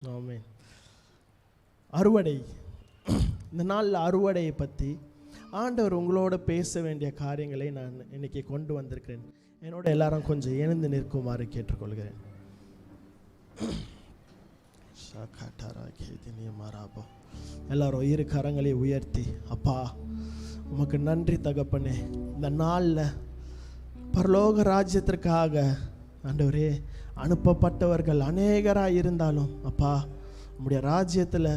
ஆமென். அறுவடை. இந்த நாளில் அறுவடையை பற்றி ஆண்டவர் உங்களோட பேச வேண்டிய காரியங்களை நான் இன்னைக்கு கொண்டு வந்திருக்கிறேன். என்னோட எல்லாரும் கொஞ்சம் எழுந்து நிற்குமாறு கேட்டுக்கொள்கிறேன். எல்லாரும் இரு கரங்களை உயர்த்தி, அப்பா உமக்கு நன்றி தகப்பனே, இந்த நாளில் பரலோக ராஜ்யத்திற்காக ஆண்டவரே அனுப்பப்பட்டவர்கள் அநேகராக இருந்தாலும் அப்பா உம்முடைய ராஜ்யத்தில்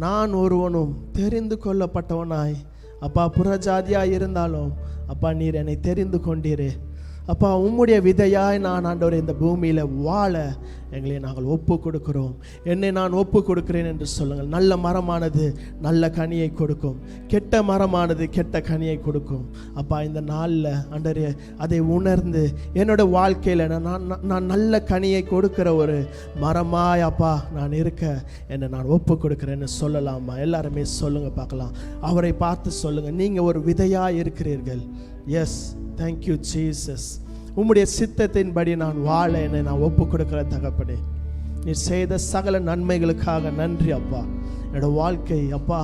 நான் ஒருவனும் தெரிந்து கொள்ளப்பட்டவனாய் அப்பா புறஜாதியாக இருந்தாலும் அப்பா நீர் என்னை தெரிந்து கொண்டீரே அப்பா. உம்முடைய விதையாய் நான் ஆண்டவரே இந்த பூமியில் வாழ எங்களை நாங்கள் ஒப்பு கொடுக்கிறோம். என்னை நான் ஒப்பு கொடுக்கிறேன் என்று சொல்லுங்கள். நல்ல மரமானது நல்ல கனியை கொடுக்கும், கெட்ட மரமானது கெட்ட கனியை கொடுக்கும். அப்பா இந்த நாளில் ஆண்டவரே அதை உணர்ந்து என்னோட வாழ்க்கையில் நான் நல்ல கனியை கொடுக்கிற ஒரு மரமாய் அப்பா நான் இருக்க என்னை நான் ஒப்பு கொடுக்கிறேன்னு சொல்லலாமா? எல்லாருமே சொல்லுங்க பார்க்கலாம். அவரை பார்த்து சொல்லுங்க, நீங்கள் ஒரு விதையாக இருக்கிறீர்கள். Yes, thank you Jesus. உம்முடைய சித்தத்தின்படி நான் வாழ என்னை நான் ஒப்பு கொடுக்கிற தகப்பனே, நீ செய்த சகல நன்மைகளுக்காக நன்றி அப்பா. என்னோட வாழ்க்கை அப்பா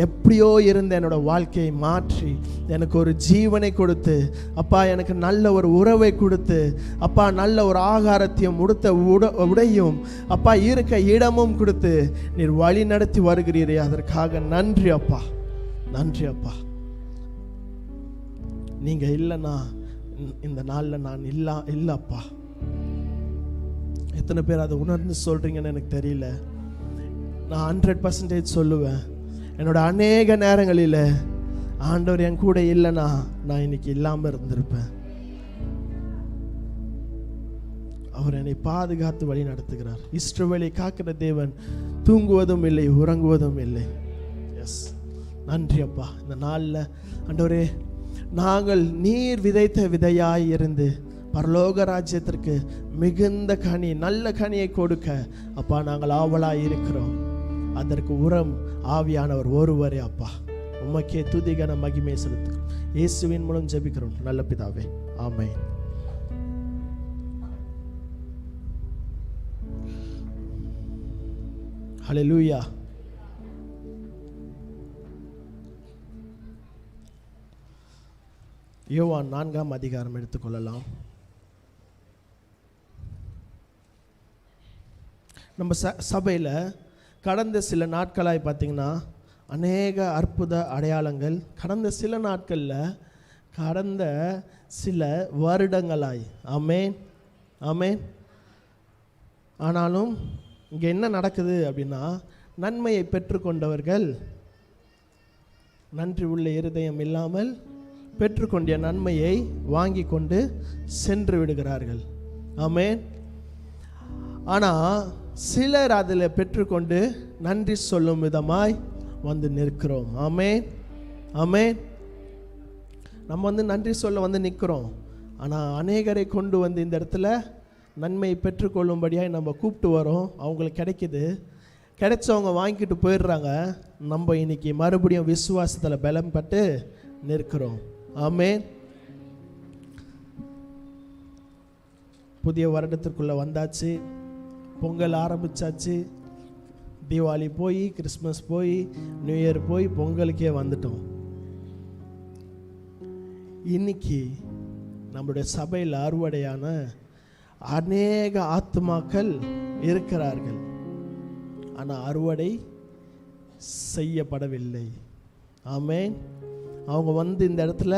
எப்படியோ இருந்த என்னோட வாழ்க்கையை மாற்றி எனக்கு ஒரு ஜீவனை கொடுத்து அப்பா, எனக்கு நல்ல ஒரு உறவை கொடுத்து அப்பா, நல்ல ஒரு ஆகாரத்தையும் உடையும் அப்பா, இருக்க இடமும் கொடுத்து நீர் வழி நடத்தி வருகிறீரே, அதற்காக நன்றி அப்பா, நன்றி அப்பா. நீங்கள் இல்லைன்னா இந்த நாளில் நான் இல்லைப்பா. எத்தனை பேர் அதை உணர்ந்து சொல்கிறீங்கன்னு எனக்கு தெரியல. நான் 100% சொல்லுவேன், என்னோட அநேக நேரங்களில் ஆண்டவர் என் கூட இல்லைன்னா நான் இன்னைக்கு இல்லாமல் இருந்திருப்பேன். அவர் என்னை பாதுகாத்து வழி நடத்துகிறார். இஸ்ரவேலை காக்கிற தேவன் தூங்குவதும் இல்லை உறங்குவதும் இல்லை. எஸ், நன்றி அப்பா. இந்த நாளில் ஆண்டவரே நாங்கள் நீர் விதைத்த விதையாய் இருந்து பரலோக ராஜ்யத்திற்கு மிகுந்த கனி நல்ல கனியை கொடுக்க அப்பா நாங்கள் ஆவலாய் இருக்கிறோம். அதற்கு உரம் ஆவியானவர் ஒருவரே அப்பா. உமக்கே துதிகன மகிமை செலுத்துகிறோம். இயேசுவின் மூலம் ஜெபிக்கிறோம் நல்ல பிதாவே, ஆமென். ஹல்லேலூயா. யோவான் 4ஆம் அதிகாரம் எடுத்துக்கொள்ளலாம். நம்ம சபையில் கடந்த சில நாட்களாய் பார்த்திங்கன்னா அநேக அற்புத அடையாளங்கள் கடந்த சில நாட்களில் கடந்த சில வருடங்களாய், ஆமென் ஆமென். ஆனாலும் இங்கே என்ன நடக்குது அப்படின்னா, நன்மையை பெற்றுக்கொண்டவர்கள் நன்றி உள்ள இருதயம் இல்லாமல் பெற்றுக்கொண்ட நன்மையை வாங்கி கொண்டு சென்று விடுகிறார்கள். ஆமென். ஆனால் சிலர் அதில் பெற்றுக்கொண்டு நன்றி சொல்லும் விதமாய் வந்து நிற்கிறோம். ஆமென் ஆமென். நம்ம நன்றி சொல்ல நிற்கிறோம். ஆனால் அநேகரை கொண்டு இந்த இடத்துல நன்மையை பெற்றுக்கொள்ளும்படியாக நம்ம கூப்பிட்டு வரோம். அவங்களுக்கு கிடைக்கிது, கிடைச்சவங்க வாங்கிக்கிட்டு போயிடுறாங்க. நம்ம இன்னைக்கு மறுபடியும் விசுவாசத்தில் பலம் பட்டு நிற்கிறோம். ஆமென். புதிய வருடத்திற்குள்ளே வந்தாச்சு, பொங்கல் ஆரம்பித்தாச்சு, தீபாவளி போய் கிறிஸ்மஸ் போய் நியூ இயர் போய் பொங்கலுக்கே வந்துட்டோம். இன்னைக்கு நம்முடைய சபையில் அறுவடையான அநேக ஆத்துமாக்கள் இருக்கிறார்கள். ஆனால் அறுவடை செய்யப்படவில்லை. ஆமென். அவங்க இந்த இடத்துல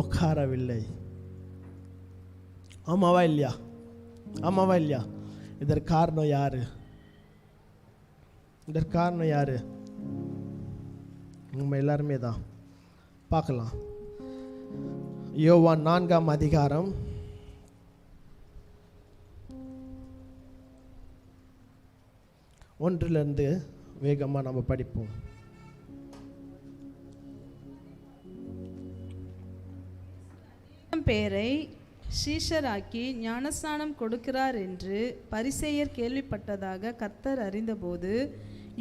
உட்காரவில்லை. ஆமாவா இல்லையா? ஆமாவா இல்லையா? இதற்கு காரணம் யாரு? இதற்கு காரணம் யாரு? நம்ம எல்லாருமே தான். பார்க்கலாம். யோவான் 4ஆம் அதிகாரம் 1 வேகமாக நம்ம படிப்போம். பேரை சீஷராக்கி ஞானஸ்நானம் கொடுக்கிறார் என்று பரிசேயர் கேள்விப்பட்டதாக கர்த்தர் அறிந்தபோது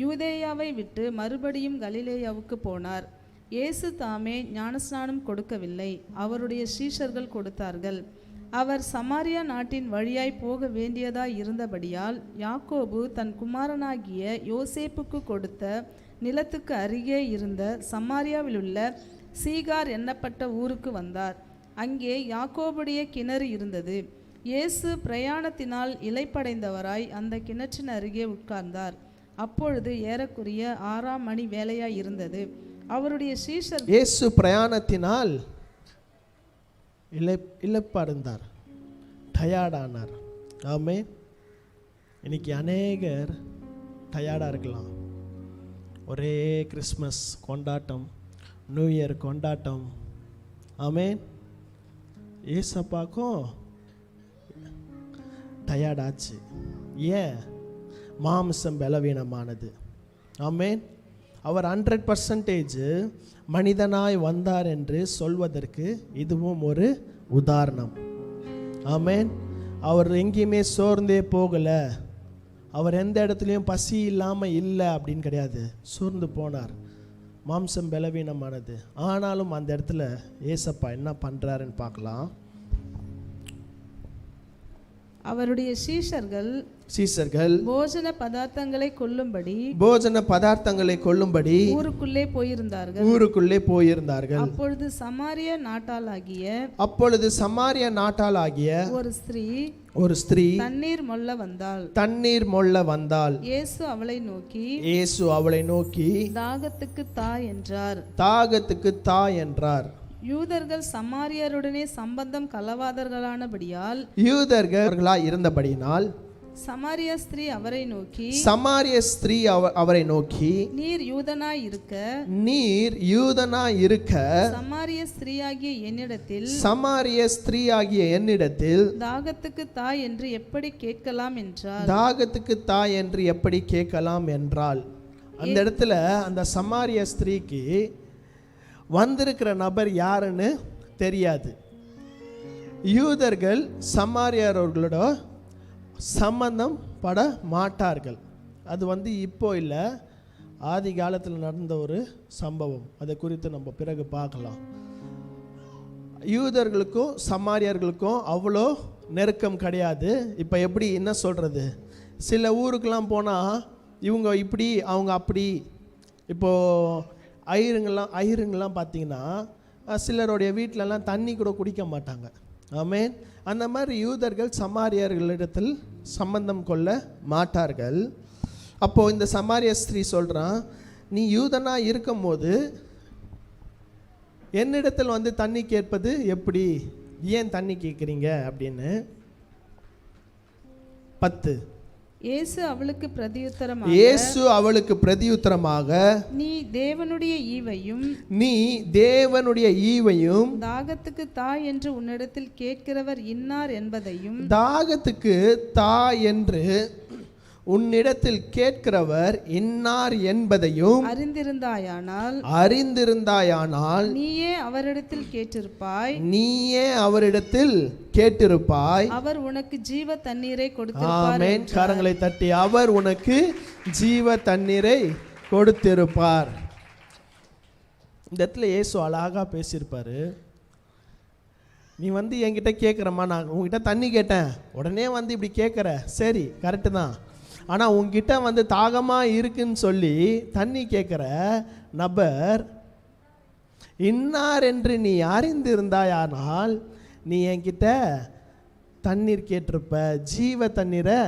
யூதேயாவை விட்டு மறுபடியும் கலிலேயாவுக்கு போனார். இயேசு தாமே ஞானஸ்நானம் கொடுக்கவில்லை, அவருடைய சீஷர்கள் கொடுத்தார்கள். அவர் சமாரியா நாட்டின் வழியாய் போக வேண்டியதாய் இருந்தபடியால் யாக்கோபு தன் குமாரனாகிய யோசேப்புக்கு கொடுத்த நிலத்துக்கு அருகே இருந்த சமாரியாவிலுள்ள சீகார் எண்ணப்பட்ட ஊருக்கு வந்தார். அங்கே யாக்கோபுடைய கிணறு இருந்தது. இயேசு பிரயாணத்தினால் இளைப்படைந்தவராய் அந்த கிணற்றின் அருகே உட்கார்ந்தார். அப்பொழுது ஏறக்குறைய 6ஆம் மணி வேளையாய் இருந்தது. அவருடைய சீஷர் இயேசு பிரயாணத்தினால் இளைப்படைந்தார், டயர்டானார். ஆமே, இன்னைக்கு அநேகர் டயர்டாக இருக்கலாம். ஒரே கிறிஸ்மஸ் கொண்டாட்டம், நியூ இயர் கொண்டாட்டம். ஆமேன். ஏசப்பாக்கும் டயர்டாச்சு. ஏன்? மாம்சம் பலவீனமானது. ஆமேன். அவர் 100% மனிதனாய் வந்தார் என்று சொல்வதற்கு இதுவும் ஒரு உதாரணம். ஆமேன். அவர் எங்கேயுமே சோர்ந்தே போகலை. அவர் எந்த இடத்துலையும் பசி இல்லாமல் இல்லை அப்படின்னு கிடையாது. சோர்ந்து போனார். மாம்சம் பலவீனமானது. ஆனாலும் அந்த இடத்துல ஏசப்பா என்ன பண்ணுறாருன்னு பார்க்கலாம். அவருடைய சீஷர்கள் போஜன பதார்த்தங்களை கொல்லும்படி ஊருக்குள்ளே போயிருந்தார்கள். அப்பொழுது சமாரியா நாட்டாளாகிய ஒரு ஸ்திரீ தண்ணீர் மொள்ள வந்தாள். இயேசு அவளை நோக்கி தாகத்துக்கு தா என்றார். யூதர்கள் சமாரியருடனே சம்பந்தம் கலவாதர்களானபடியால் இருந்தபடியினால் சமாரிய ஸ்திரீ அவரை நோக்கி நீர் யூதனாய் இருக்க சமாரிய ஸ்திரீயாகிய என்னிடத்தில் தாகத்துக்கு தா என்று எப்படி கேட்கலாம் என்றால் அந்த இடத்துல அந்த சமாரிய ஸ்திரீக்கு வந்திருக்கிற நபர் யாருன்னு தெரியாது. யூதர்கள் சமாரியர்களோட சம்பந்தம் பட மாட்டார்கள். அது இப்போ இல்லை, ஆதி காலத்தில் நடந்த ஒரு சம்பவம். அதை குறித்து நம்ம பிறகு பார்க்கலாம். யூதர்களுக்கும் சமாரியர்களுக்கும் அவ்வளோ நெருக்கம் கிடையாது. இப்போ எப்படி என்ன சொல்கிறது, சில ஊருக்கெல்லாம் போனால் இவங்க இப்படி அவங்க அப்படி. இப்போது ஐயருங்கெல்லாம் பார்த்தீங்கன்னா சிலருடைய வீட்டிலலாம் தண்ணி கூட குடிக்க மாட்டாங்க. ஆமேன். அந்த மாதிரி யூதர்கள் சமாரியர்களிடத்தில் சம்பந்தம் கொள்ள மாட்டார்கள். அப்போது இந்த சமாரிய ஸ்திரீ சொல்கிறான், நீ யூதனாக இருக்கும் போது என்னிடத்தில் தண்ணி கேட்பது எப்படி? ஏன் தண்ணி கேட்குறீங்க அப்படின்னு. 10 இயேசு அவளுக்கு பிரதியுத்தரமாக நீ தேவனுடைய ஈவையும் தாகத்துக்கு தா என்று உன்னிடத்தில் கேட்கிறவர் இன்னார் என்பதையும் அறிந்திருந்தாயானால் நீயே அவரிடத்தில் கேட்டிருப்பாய். அவர் உனக்கு ஜீவ தண்ணீரை கொடுத்திருப்பார். ஆமென். கரங்களை தட்டி அவர் உனக்கு ஜீவ தண்ணீரை கொடுத்திருப்பார். இந்த இடத்துல இயேசு அழகா பேசியிருப்பாரு. நீ என்கிட்ட கேட்குறம்மா, நான் உங்ககிட்ட தண்ணி கேட்டேன், உடனே இப்படி கேட்குற, சரி கரெக்டு தான். ஆனால் உங்ககிட்ட தாகமாக இருக்குன்னு சொல்லி தண்ணி கேட்குற நபர் இன்னார் என்று நீ அறிந்திருந்தாயானால் நீ என்கிட்ட தண்ணீர் கேட்டிருப்ப, ஜீவ தண்ணீரை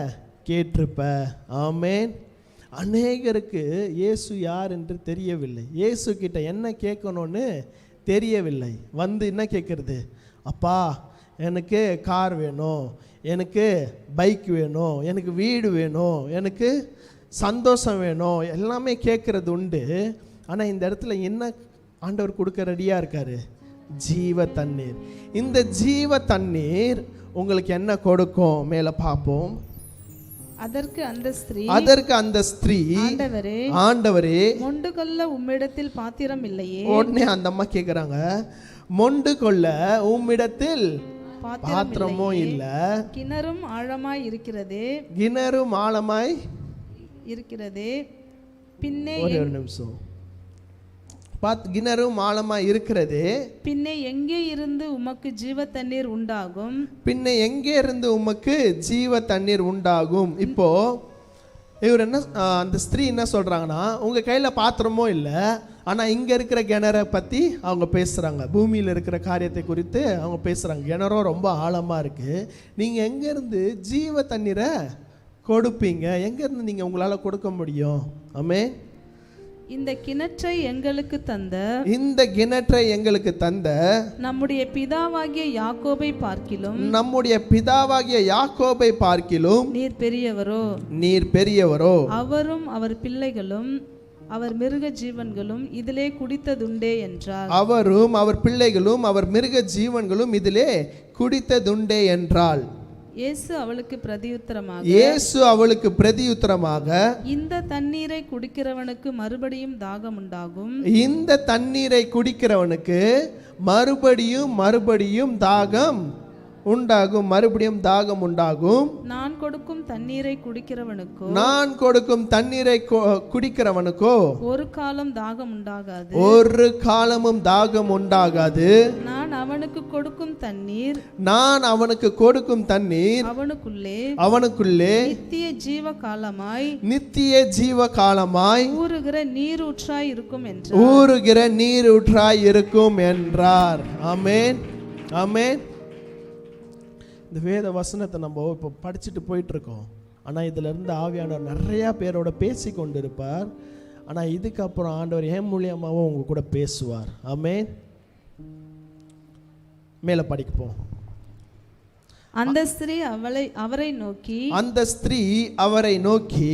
கேட்டிருப்ப. ஆமேன். அநேகருக்கு இயேசு யார் என்று தெரியவில்லை. இயேசு கிட்ட என்ன கேட்கணும்னு தெரியவில்லை. என்ன கேட்குறது, அப்பா எனக்கு கார் வேணும், எனக்கு பைக் வேணும், எனக்கு வீடு வேணும், எனக்கு சந்தோஷம் வேணும், எல்லாமே கேட்குறது உண்டு. ஆனால் இந்த இடத்துல என்ன ஆண்டவர் கொடுக்க ரெடியாக இருக்காரு? ஜீவ தண்ணீர். இந்த ஜீவ தண்ணீர் உங்களுக்கு என்ன கொடுக்கும்? மேலே பார்ப்போம். அதற்கு அந்த ஸ்திரீ ஆண்டவரே மொண்டு கொள்ள உம்மிடத்தில் பாத்திரம் இல்லையே. உடனே அந்த அம்மா கேட்குறாங்க, மொண்டு கொள்ள உம்மிடத்தில் பாத்திரமும் இல்ல, கிணறும் ஆழமாய் இருக்கிறதே. பின்னே ஒரு நிமிஷம் கிணறும் ஆழமா இருக்கிறது. பின்னே எங்கே இருந்து உமக்கு ஜீவ தண்ணீர் உண்டாகும்? பின்ன எங்கே இருந்து உமக்கு ஜீவ தண்ணீர் உண்டாகும். இப்போ இவர் என்ன, அந்த ஸ்திரீ என்ன சொல்றாங்கன்னா, உங்க கையில பாத்திரமோ இல்லை, ஆனா இங்க இருக்கிற கிணறை பத்தி அவங்க பேசுறாங்க. பூமியில் இருக்கிற காரியத்தை குறித்து அவங்க பேசுறாங்க. கிணறும் ரொம்ப ஆழமா இருக்கு, நீங்க எங்க இருந்து ஜீவ தண்ணீரை கொடுப்பீங்க, எங்க இருந்து நீங்க உங்களால கொடுக்க முடியும்? ஆமென். இந்த கிணற்றை எங்களுக்கு தந்த நம்முடைய பிதாவாகிய யாக்கோபை பார்க்கிலும் நீர் பெரியவரோ அவரும் அவர் பிள்ளைகளும் அவர் மிருக ஜீவன்களும் இதிலே குடித்ததுண்டே என்றார். அவரும் அவர் பிள்ளைகளும் அவர் மிருக ஜீவன்களும் இதிலே குடித்ததுண்டே என்றாள். இயேசு அவளுக்கு பிரதியுத்தரமாக இந்த தண்ணீரை குடிக்கிறவனுக்கு மறுபடியும் தாகம் உண்டாகும். நான் கொடுக்கும் தண்ணீரை குடிக்கிறவனுக்கோ ஒரு காலமும் தாகம் உண்டாகாது. நான் அவனுக்கு கொடுக்கும் தண்ணீர் அவனுக்குள்ளே நித்திய ஜீவ காலமாய் ஊறுகிற நீரூற்றாய் இருக்கும் என்றார். ஆமென், ஆமென். இந்த வேத வசனத்தை நம்ம இப்போ படிச்சுட்டு போயிட்டு இருக்கோம். ஆனால் இதில் இருந்து ஆவியானவர் நிறையா பேரோட பேசி கொண்டு இருப்பார். ஆனால் இதுக்கப்புறம் ஆண்டவர் என் மூலியமாகவும் உங்க கூட பேசுவார். ஆமென். மேலே படிப்போம். அந்த ஸ்திரீ அவரை நோக்கி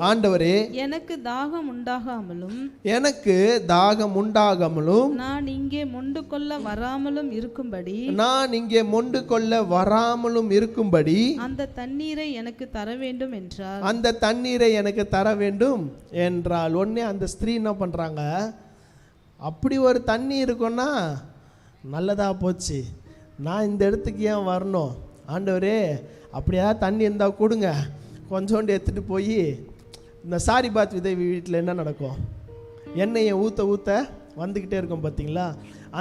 ஆண்டவரே எனக்கு தாகம் உண்டாகாமலும் நான் இங்கே மொண்டு கொள்ள வராமலும் இருக்கும்படி அந்த தண்ணீரை எனக்கு தர வேண்டும் என்றார். உடனே அந்த ஸ்திரீ என்ன பண்றாங்க, அப்படி ஒரு தண்ணி இருக்குன்னா நல்லதா போச்சு, நான் இந்த இடத்துக்கு ஏன் வரணும், ஆண்டவரே அப்படியா தண்ணி இருந்தால் கொடுங்க, கொஞ்சோண்டு எடுத்துகிட்டு போய் இந்த சாரிபாத் விதை வீட்டில் என்ன நடக்கும், எண்ணெயை ஊற்ற வந்துக்கிட்டே இருக்கும் பார்த்தீங்களா,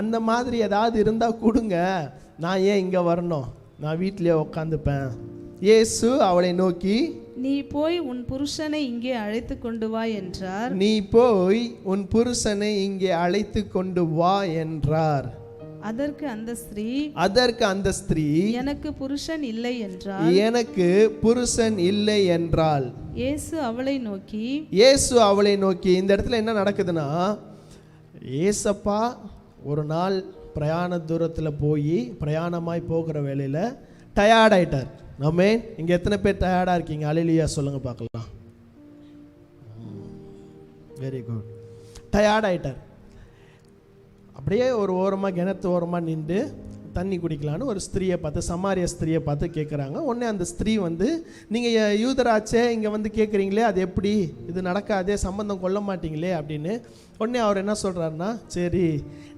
அந்த மாதிரி ஏதாவது இருந்தால் கொடுங்க, நான் ஏன் இங்கே வரணும், நான் வீட்டிலே உட்காந்துப்பேன். இயேசு அவளை நோக்கி நீ போய் உன் புருஷனை இங்கே அழைத்து கொண்டு வா என்றார். அதற்கு அந்த ஸ்திரீ எனக்கு புருஷன் இல்லை என்றாள். இயேசு அவளை நோக்கி இந்த இடத்துல என்ன நடக்குதுன்னா, ஏசப்பா ஒரு நாள் பிரயாண தூரத்தில் பிரயாணமாய் போகிற வேலையில் டயர்ட் ஆயிட்டார். ஆமென். இங்கே எத்தனை பேர் டயர்டாக இருக்கீங்க? அல்லேலூயா சொல்லுங்க பார்க்கலாம். Very good. டயர்ட் ஆயிட்டார். அப்படியே ஒரு ஓரமாக கிணத்து ஓரமாக நின்று தண்ணி குடிக்கலான்னு ஒரு ஸ்திரீயை பார்த்து, சமாரிய ஸ்திரீயை பார்த்து கேட்குறாங்க. உடனே அந்த ஸ்திரீ வந்து, நீங்கள் யூதராச்சே இங்கே வந்து கேட்குறீங்களே, அது எப்படி, இது நடக்காதே, சம்பந்தம் கொள்ள மாட்டீங்களே அப்படின்னு. உடனே அவர் என்ன சொல்கிறாருன்னா, சரி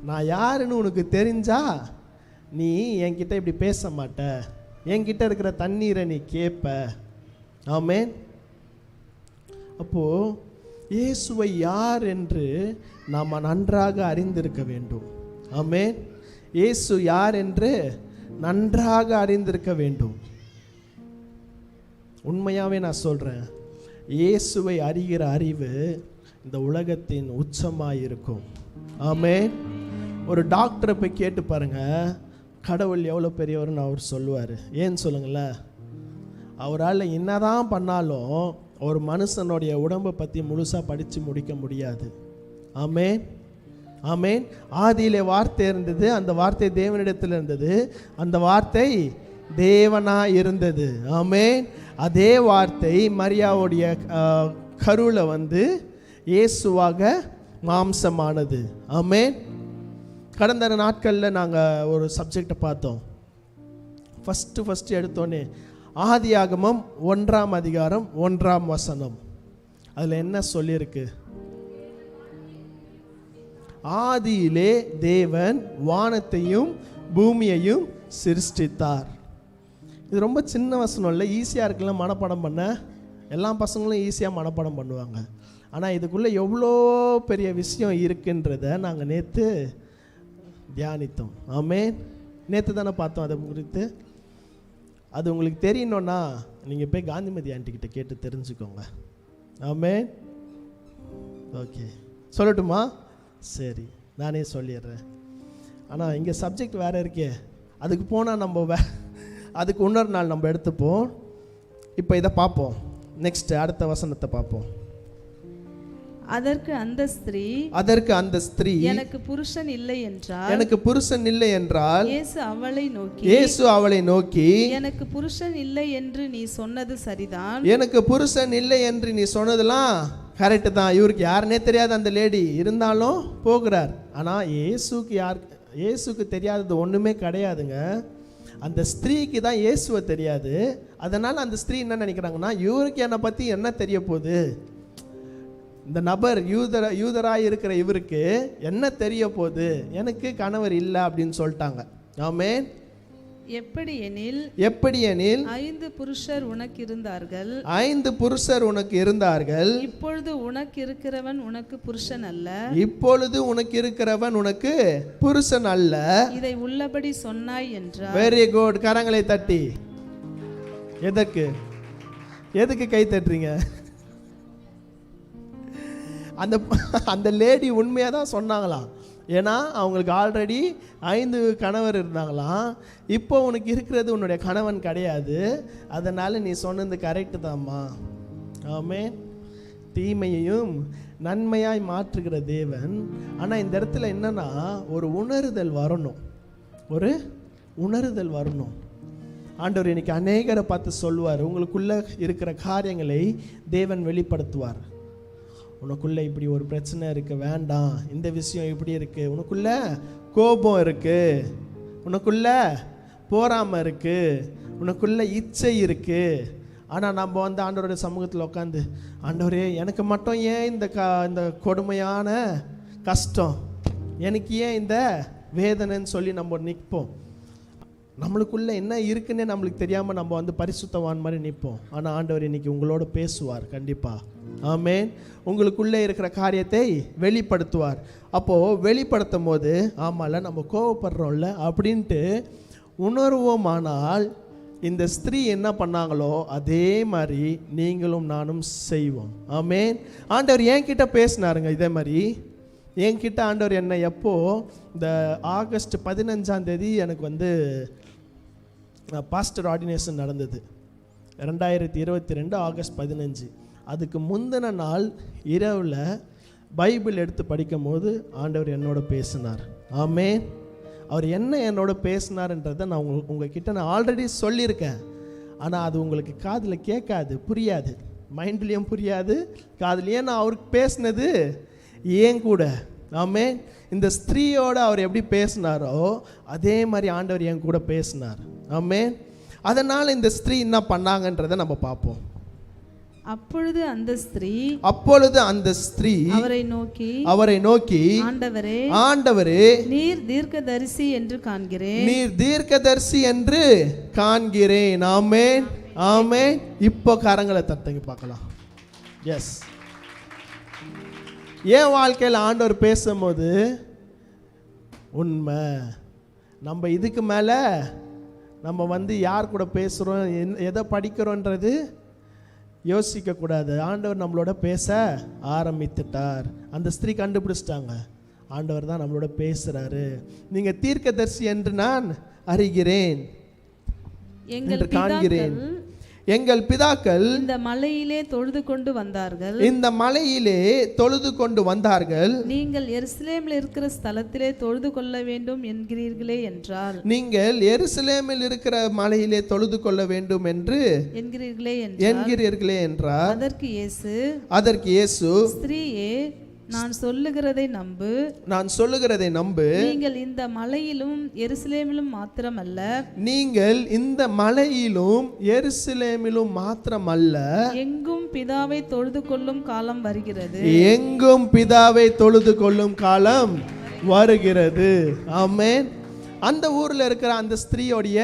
நான் யாருன்னு உனக்கு தெரிஞ்சா நீ என்கிட்ட இப்படி பேச மாட்ட, என்கிட்ட இருக்கிற தண்ணீரை நீ கேட்ப. ஆமென். அப்போது இயேசுவை யார் என்று நாம் நன்றாக அறிந்திருக்க வேண்டும். ஆமென். இயேசு யார் என்று நன்றாக அறிந்திருக்க வேண்டும். உண்மையாகவே நான் சொல்கிறேன், இயேசுவை அறிகிற அறிவு இந்த உலகத்தின் உச்சமாக இருக்கும். ஆமென். ஒரு டாக்டரை போய் கேட்டு பாருங்க, கடவுள் எவ்வளோ பெரியவர்னு அவர் சொல்லுவார். ஏன்னு சொல்லுங்களேன், அவரால் என்னதான் பண்ணாலும் ஒரு மனுஷனுடைய உடம்பை பற்றி முழுசாக படித்து முடிக்க முடியாது. ஆமென், ஆமென். ஆதியிலே வார்த்தை இருந்தது, அந்த வார்த்தை தேவனிடத்தில் இருந்தது, அந்த வார்த்தை தேவனாக இருந்தது. ஆமென். அதே வார்த்தை மரியாவுடைய கருவில் வந்து இயேசுவாக மாம்சமானது. ஆமென். கடந்த நாட்களில் நாங்கள் ஒரு சப்ஜெக்டை பார்த்தோம். ஃபஸ்ட்டு எடுத்தோன்னே ஆதியாகமம் 1ஆம் அதிகாரம் 1ஆம் வசனம். அதில் என்ன சொல்லியிருக்கு? ஆதியிலே தேவன் வானத்தையும் பூமியையும் சிருஷ்டித்தார். இது ரொம்ப சின்ன வசனம் இல்லை, ஈஸியாக இருக்குல்ல மனப்பாடம் பண்ண. எல்லா பசங்களும் ஈஸியாக மனப்பாடம் பண்ணுவாங்க. ஆனால் இதுக்குள்ளே எவ்வளோ பெரிய விஷயம் இருக்குன்றத நாங்கள் நேற்று தியானித்தோம். ஆமென். நேற்று தானே பார்த்தோம் அதை குறித்து. அது உங்களுக்கு தெரியணுன்னா நீங்கள் போய் காந்திமதி ஆண்டிக்கிட்ட கேட்டு தெரிஞ்சுக்கோங்க. ஆமென். ஓகே, சொல்லட்டுமா? சரி, நானே சொல்லிடுறேன். ஆனால் இங்கே சப்ஜெக்ட் வேறு இருக்கே, அதுக்கு போனால் நம்ம அதுக்கு இன்னொரு நாள் நம்ம எடுத்துப்போம். இப்போ இதை பார்ப்போம். நெக்ஸ்ட் அடுத்த வசனத்தை பார்ப்போம். அதற்கு அந்த ஸ்திரீ எனக்கு புருஷன் இல்லை என்றால் இயேசு அவளை நோக்கி எனக்கு புருஷன் இல்லை என்று நீ சொன்னது சரிதான். எனக்கு புருஷன் இல்லை என்று நீ சொன்னதெல்லாம் கரெக்டு தான். இவருக்கு யாருன்னே தெரியாது அந்த லேடி, இருந்தாலும் போகிறார். ஆனால் இயேசுக்கு தெரியாதது ஒன்றுமே கிடையாதுங்க. அந்த ஸ்திரீக்கு தான் இயேசுவை தெரியாது. அதனால் அந்த ஸ்திரீ என்ன நினைக்கிறாங்கன்னா, இவருக்கு என்னை பற்றி என்ன தெரிய போகுது, இந்த நபர் யூதராக இருக்கிற இவருக்கு என்ன தெரிய போகுது, எனக்கு கணவர் இல்லை அப்படின்னு சொல்லிட்டாங்க. ஆமென். எப்படியெனில் 5 புருஷர் உனக்கு இருந்தார்கள். இப்பொழுது உனக்கு இருக்கிறவன் உனக்கு புருஷன் அல்ல. இதை உள்ளபடி சொன்னாய் என்றார். Very good. கரங்களை தட்டி. எதுக்கு கை தட்டுறீங்க? அந்த லேடி உண்மையாக தான் சொன்னாங்களாம். ஏன்னா அவங்களுக்கு ஆல்ரெடி 5 கணவர் இருந்தாங்களாம். இப்போ உனக்கு இருக்கிறது உன்னுடைய கணவன் கிடையாது, அதனால் நீ சொன்னது கரெக்டு தான்மா. ஆமென். தீமையையும் நன்மையாய் மாற்றுகிற தேவன். ஆனால் இந்த இடத்துல என்னன்னா, ஒரு உணர்தல் வரணும். ஆண்டவர் இன்னைக்கு அநேகரை பார்த்து சொல்லுவார், உங்களுக்குள்ள இருக்கிற காரியங்களை தேவன் வெளிப்படுத்துவார். உனக்குள்ளே இப்படி ஒரு பிரச்சனை இருக்குது, வேண்டாம், இந்த விஷயம் இப்படி இருக்குது, உனக்குள்ள கோபம் இருக்குது, உனக்குள்ள போராமை இருக்குது, உனக்குள்ள இச்சை இருக்குது. ஆனால் நம்ம ஆண்டவருடைய சமூகத்தில் உட்காந்து, ஆண்டவரே எனக்கு மட்டும் ஏன் இந்த கொடுமையான கஷ்டம், எனக்கு ஏன் இந்த வேதனைன்னு சொல்லி நம்ம நிற்போம். நம்மளுக்குள்ளே என்ன இருக்குன்னே நம்மளுக்கு தெரியாமல் நம்ம பரிசுத்தவான் மாதிரி நிற்போம். ஆனால் ஆண்டவர் இன்னைக்கு உங்களோட பேசுவார் கண்டிப்பாக. ஆமென். உங்களுக்குள்ளே இருக்கிற காரியத்தை வெளிப்படுத்துவார். அப்போது வெளிப்படுத்தும் போது, ஆமாம்ல நம்ம கோவப்படுறோம்ல அப்படின்ட்டு உணர்வோமானால், இந்த ஸ்திரீ என்ன பண்ணாங்களோ அதே மாதிரி நீங்களும் நானும் செய்வோம். ஆமென். ஆண்டவர் என்கிட்ட பேசினாருங்க இதே மாதிரி. என்கிட்ட ஆண்டவர் என்ன எப்போ இந்த ஆகஸ்ட் 15ஆம் தேதி எனக்கு பாஸ்டர் ஆர்டினேஷன் நடந்தது. 2022 ஆகஸ்ட் 15. அதுக்கு முந்தின நாள் இரவில் பைபிள் எடுத்து படிக்கும் போது ஆண்டவர் என்னோட பேசினார். ஆமென். அவர் என்னோட பேசினார்ன்றதை நான் உங்ககிட்ட நான் ஆல்ரெடி சொல்லியிருக்கேன். ஆனால் அது உங்களுக்கு காதில் கேட்காது, புரியாது, மைண்ட்லேயும் புரியாது, காதுலேயே. நான் அவருக்கு பேசினது ஏன் கூட. ஆமென். இந்த ஸ்திரீயோடு அவர் எப்படி பேசினாரோ அதே மாதிரி ஆண்டவர் என் கூட பேசினார். ஆமென். அதனால் இந்த ஸ்திரீ என்ன பண்ணாங்கன்றதை நம்ம பார்ப்போம். அப்பொழுது அந்த ஸ்திரீ அவரை நோக்கி ஆண்டவரே நீர் தீர்க்கதரிசி என்று காண்கிறேன். ஆமென். ஆமென். இப்போ கரங்களை தட்டுங்க பார்க்கலாம். எஸ். என் வாழ்க்கையில் ஆண்டவர் பேசும்போது உண்மை. நம்ம இதுக்கு மேலே நம்ம யார் கூட பேசுகிறோம், எதை படிக்கிறோன்றது யோசிக்கக்கூடாது. ஆண்டவர் நம்மளோட பேச ஆரம்பித்துட்டார். அந்த ஸ்திரீ கண்டுபிடிச்சிட்டாங்க, ஆண்டவர் தான் நம்மளோட பேசுகிறாரு. நீங்கள் தீர்க்கதரிசி என்று நான் அறிகிறேன் என்று காண்கிறேன். எங்கள் பிதாக்கள் இந்த மலையிலே தொழுது கொண்டு வந்தார்கள். நீங்கள் எருசலேமில் இருக்கிற ஸ்தலத்திலே தொழுது கொள்ள வேண்டும் என்கிறீர்களே என்றால், நீங்கள் எருசலேமில் இருக்கிற மலையிலே தொழுது கொள்ள வேண்டும் என்று என்கிறீர்களே என்றார். அதற்கு இயேசு ஸ்திரீயே, நான் சொல்லுகிறதை நம்பு. நீங்கள் இந்த மலையிலும் எருசலேமிலும் மாத்திரமல்ல, எங்கும் பிதாவை தொழுது கொள்ளும் காலம் வருகிறது. ஆமென். அந்த ஊரில் இருக்கிற அந்த ஸ்திரீயோடைய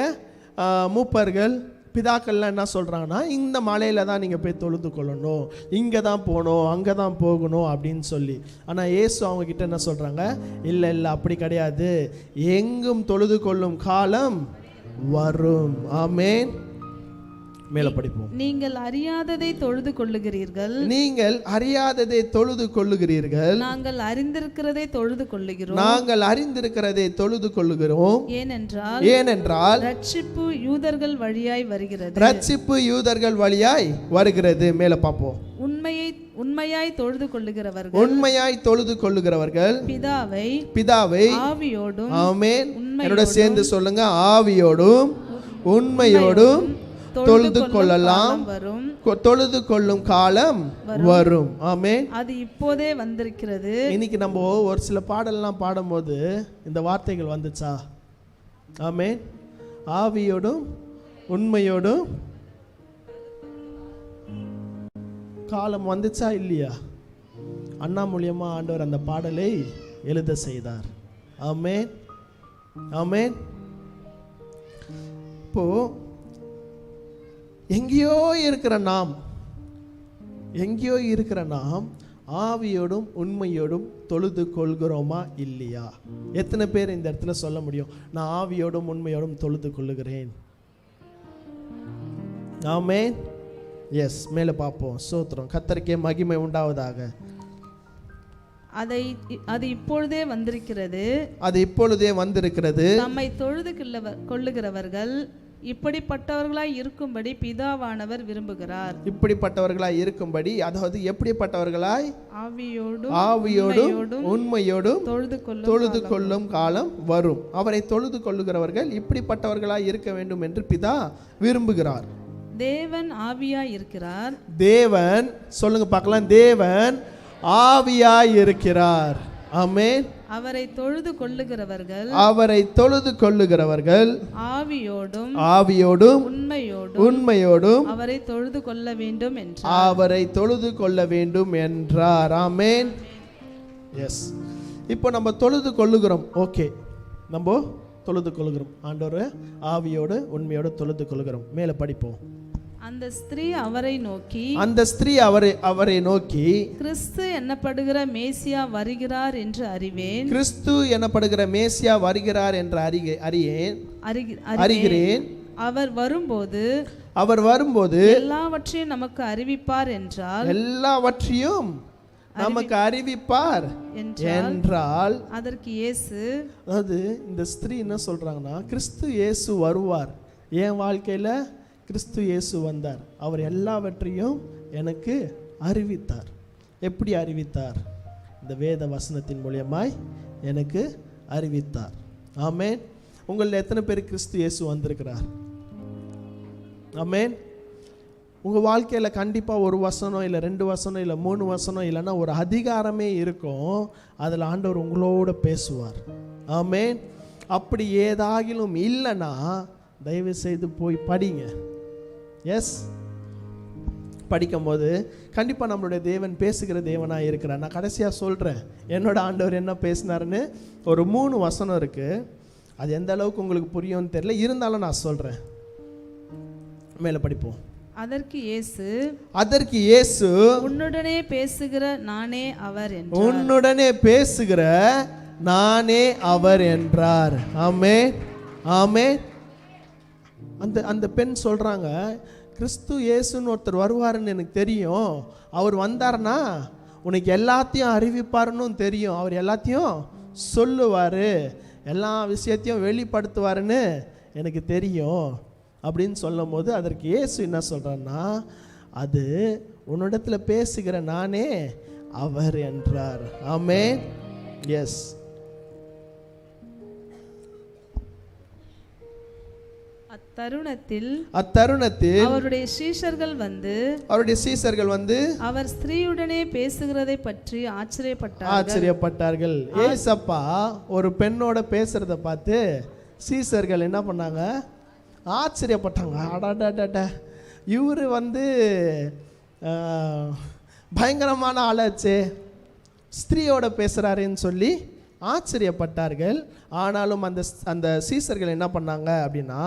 மூப்பர்கள், பிதாக்கள்லாம் என்ன சொல்கிறாங்கன்னா இந்த மலையில் தான் நீங்கள் போய் தொழுது கொள்ளணும், இங்கே தான் போகணும், அங்கே தான் போகணும் அப்படின்னு சொல்லி. ஆனால் இயேசு அவங்கக்கிட்ட என்ன சொல்கிறாங்க, இல்லை இல்லை அப்படி கிடையாது, எங்கும் தொழுது கொள்ளும் காலம் வரும். ஆமென். மேலே படிப்போம். நீங்கள் அறியாததை தொழுது கொள்ளுகிறீர்கள், நீங்கள் அறியாததை தொழுது கொள்ளுகிறீர்கள், நாங்கள் அறிந்திருக்கிறதை தொழுது கொள்ளுகிறோம், நாங்கள் அறிந்திருக்கிறதை தொழுது கொள்ளுகிறோம். ஏனென்றால் ரட்சிப்பு யூதர்கள் வழியாய் வருகிறது, ரட்சிப்பு யூதர்கள் வழியாய் வருகிறது. மேலே பார்ப்போம். உண்மையாய் தொழுது கொள்ளுகிறவர்கள், உண்மையாய் தொழுது கொள்ளுகிறவர்கள் பிதாவை ஆவியோடும், ஆமென், என்னோட சேர்ந்து சொல்லுங்க, ஆவியோடும் உண்மையோடும் தொழுது கொள்ளலாம், தொழுது கொள்ளும் காலம் வரும். ஆமென். அது இப்போதே வந்திருக்கிறது. இன்னைக்கு நம்ம ஒரு சில பாடல்லாம் பாடும்போது இந்த வார்த்தைகள் வந்துச்சா? ஆமென். ஆவியோடும் உண்மையோடும் காலம் வந்துச்சா இல்லையா? அண்ணா மூலியமா ஆண்டவர் அந்த பாடலை எழுத செய்தார். ஆமென், ஆமென். இப்போ எங்கேயோ இருக்கிற நாம் ஆவியோடும் உண்மையோடும் தொழுது கொள்கிறோமா இல்லையா? எத்தனை பேர் இந்த இடத்துல சொல்ல முடியும், நான் ஆவியோடும் உண்மையோடும் தொழுது கொள்ளுகிறேன்? ஆமென். எஸ். மேலே பார்ப்போம். ஸ்தோத்திரம், கர்த்தருக்கே மகிமை உண்டாவதாக. அது இப்பொழுதே வந்திருக்கிறது, அது இப்பொழுதே வந்திருக்கிறது. நம்மை தொழுது கொள்ளுகிறவர்கள் இப்படிப்பட்டவர்களாய் இருக்கும்படி பிதாவானவர் விரும்புகிறார். இப்படிப்பட்டவர்களாய் இருக்கும்படி, அதாவது எப்படிப்பட்டவர்களாய்? ஆவியோடும் உண்மையோடும் தொழுது கொள்ளும் காலம் வரும். அவரை தொழுது கொள்ளுகிறவர்கள் இப்படிப்பட்டவர்களாய் இருக்க வேண்டும் என்று பிதா விரும்புகிறார். தேவன் ஆவியாய் இருக்கிறார். தேவன், சொல்லுங்க பார்க்கலாம், தேவன் ஆவியாய் இருக்கிறார். ஆமென். அவரை தொழுது கொள்ளுகிறவர்கள் ஆவியோடும் உண்மையோடும் அவரை தொழுது கொள்ள வேண்டும் என்றார். ஆமென். எஸ். இப்போ நம்ம தொழுது கொள்ளுகிறோம். ஓகே, நம்ம தொழுது கொள்ளுகிறோம், ஆண்டவரை ஆவியோடு உண்மையோடு தொழுது கொள்ளுகிறோம். மேலே படிப்போம். அந்த ஸ்திரீ அவரை நோக்கி கிறிஸ்து என்னப்படுகிற மேசியா வருகிறார் என்று அறிவேன். கிறிஸ்து என்னப்படுகிற மேசியா வருகிறார் என்று அறிகிறேன். அவர் வரும்போது எல்லாவற்றையும் நமக்கு அறிவிப்பார் என்றால் அதற்கு இயேசு, அதாவது இந்த ஸ்திரீ என்ன சொல்றாங்கன்னா, கிறிஸ்து இயேசு வருவார், என் வாழ்க்கையில கிறிஸ்து இயேசு வந்தார், அவர் எல்லாவற்றையும் எனக்கு அறிவித்தார். எப்படி அறிவித்தார்? இந்த வேத வசனத்தின் மூலியமாய் எனக்கு அறிவித்தார். ஆமென். உங்களில் எத்தனை பேர் கிறிஸ்து இயேசு வந்திருக்கிறார்? ஆமென். உங்கள் வாழ்க்கையில் கண்டிப்பாக ஒரு வசனம் இல்லை 2 வசனம் இல்லை 3 வசனம் இல்லைன்னா ஒரு அதிகாரமே இருக்கும், அதில் ஆண்டவர் உங்களோட பேசுவார். ஆமென். அப்படி ஏதாகிலும் இல்லைன்னா தயவு செய்து போய் படிங்க. எஸ். படிக்கும்போது கண்டிப்பாக நம்மளுடைய தேவன் பேசுகிற தேவனாக இருக்கிறார். நான் கடைசியாக சொல்கிறேன், என்னோட ஆண்டவர் என்ன பேசினாருன்னு. ஒரு 3 வசனம் இருக்குது, அது எந்த அளவுக்கு உங்களுக்கு புரியும்னு தெரியல, இருந்தாலும் நான் சொல்கிறேன். மேலே படிப்போம். அதற்கு இயேசு உன்னுடனே பேசுகிற நானே அவர் என்றார். ஆமென், ஆமென். அந்த பெண் சொல்றாங்க, கிறிஸ்து இயேசுன்னு ஒருத்தர் வருவாருன்னு எனக்கு தெரியும், அவர் வந்தார்னா உனக்கு எல்லாத்தையும் அறிவிப்பாருன்னு தெரியும், அவர் எல்லாத்தையும் சொல்லுவார், எல்லா விஷயத்தையும் வெளிப்படுத்துவாருன்னு எனக்கு தெரியும் அப்படின்னு சொல்லும் போது அதற்கு இயேசு என்ன சொல்றாருன்னா, அது உன்னிடத்தில் பேசுகிற நானே அவர் என்றார். ஆமென். எஸ். அத்தருணத்தில் அவருடைய சீஷர்கள் வந்து அவர் ஸ்திரீயுடனே பேசுகிறதை பற்றி ஆச்சரியப்பட்டார்கள். ஏசப்பா ஒரு பெண்ணோட பேசுறத பார்த்து சீஷர்கள் என்ன பண்ணாங்க? ஆச்சரியப்பட்டாங்க. அடாடாடா, இவர் பயங்கரமான ஆளாச்சே, ஸ்திரீயோட பேசுறாருன்னு சொல்லி ஆச்சரியப்பட்டார்கள். ஆனாலும் அந்த சீஷர்கள் என்ன பண்ணாங்க அப்படின்னா,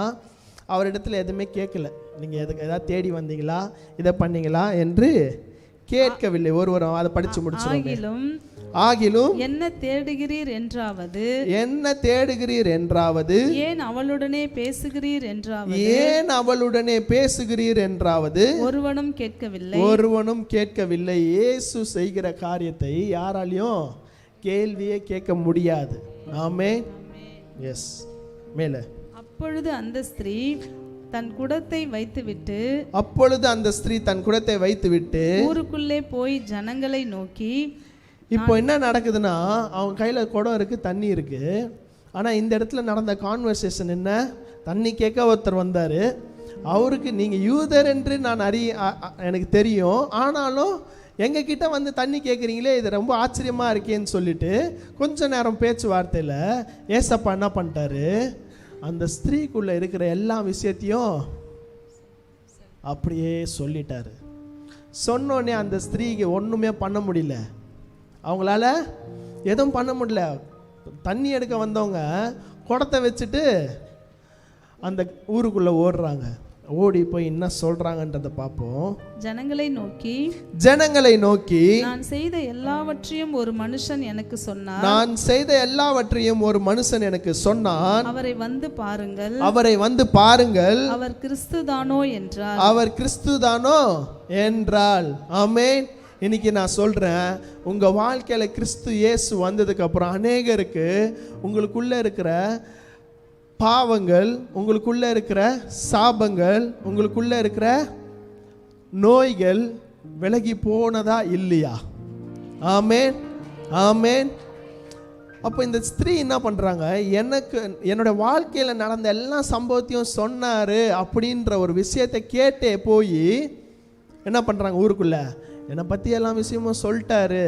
அவரிடத்துல எதுவுமே கேட்கல. நீங்கள் எதுக்கு ஏதாவது தேடி வந்தீங்களா, இதை பண்ணீங்களா என்று கேட்கவில்லை. ஒருவரும் அதை படித்து முடிச்சிடும். ஆகிலும் என்ன தேடுகிறீர் என்றாவது, என்ன தேடுகிறீர் என்றாவது, ஏன் அவளுடனே பேசுகிறீர் என்றாவது, ஏன் அவளுடனே பேசுகிறீர் என்றாவது ஒருவனும் கேட்கவில்லை. ஒருவனும் கேட்கவில்லை. இயேசு செய்கிற காரியத்தை யாராலையும் கேள்வியே கேட்க முடியாது. ஆமென். எஸ். மேல. அப்பொழுது அந்த ஸ்திரீ தன் குடத்தை வைத்துவிட்டு, அப்பொழுது அந்த ஸ்திரீ தன் குடத்தை வைத்துவிட்டு ஊருக்குள்ளே போய் ஜனங்களை நோக்கி, இப்போ என்ன நடக்குதுன்னா, அவங்க கையில் குடம் இருக்குது, தண்ணி இருக்குது. ஆனால் இந்த இடத்துல நடந்த கான்வர்சேஷன் என்ன, தண்ணி கேட்க ஒருத்தர் வந்தார். அவருக்கு நீங்கள் யூதர் என்று நான் எனக்கு தெரியும், ஆனாலும் எங்ககிட்ட வந்து தண்ணி கேட்குறீங்களே, இது ரொம்ப ஆச்சரியமாக இருக்கேன்னு சொல்லிட்டு கொஞ்ச நேரம் பேச்சுவார்த்தையில் ஏசப்பா என்ன பண்ணிட்டாரு, அந்த ஸ்திரீக்குள்ளே இருக்கிற எல்லா விஷயத்தையும் அப்படியே சொல்லிட்டாரு. சொன்னோடனே அந்த ஸ்திரீக்கு ஒன்றுமே பண்ண முடியல, அவங்களால எதுவும் பண்ண முடியல. தண்ணி எடுக்க வந்தவங்க குடத்தை வச்சுட்டு அந்த ஊருக்குள்ளே ஓடுறாங்க. ஓடி போய் என்ன சொல்றாங்கன்றத பார்ப்போம். ஜனங்களை நோக்கி, நான் செய்த எல்லாவற்றையும் ஒரு மனுஷன் எனக்கு சொன்னான், நான் செய்த எல்லாவற்றையும் ஒரு மனுஷன் எனக்கு சொன்னான், அவரை வந்து பாருங்கள், அவரை வந்து பாருங்கள், அவர் கிறிஸ்துதானோ என்றார். அவர் கிறிஸ்துதானோ என்றால். ஆமென். இன்னைக்கு நான் சொல்றேன், உங்க வாழ்க்கையில கிறிஸ்து இயேசு வந்ததுக்கு அப்புறம் அநேகருக்கு உங்களுக்குள்ள இருக்கிற பாவங்கள், உங்களுக்குள்ள இருக்கிற சாபங்கள், உங்களுக்குள்ள இருக்கிற நோய்கள் விலகி போனதா இல்லையா? ஆமென், ஆமென். அப்போ இந்த ஸ்திரீ என்ன பண்றாங்க, எனக்கு என்னோட வாழ்க்கையில நடந்த எல்லா சம்பவத்தையும் சொன்னாரு அப்படின்ற ஒரு விஷயத்தை கேட்டே போய் என்ன பண்றாங்க, ஊருக்குள்ள என்னை பற்றி எல்லா விஷயமும் சொல்லிட்டாரு.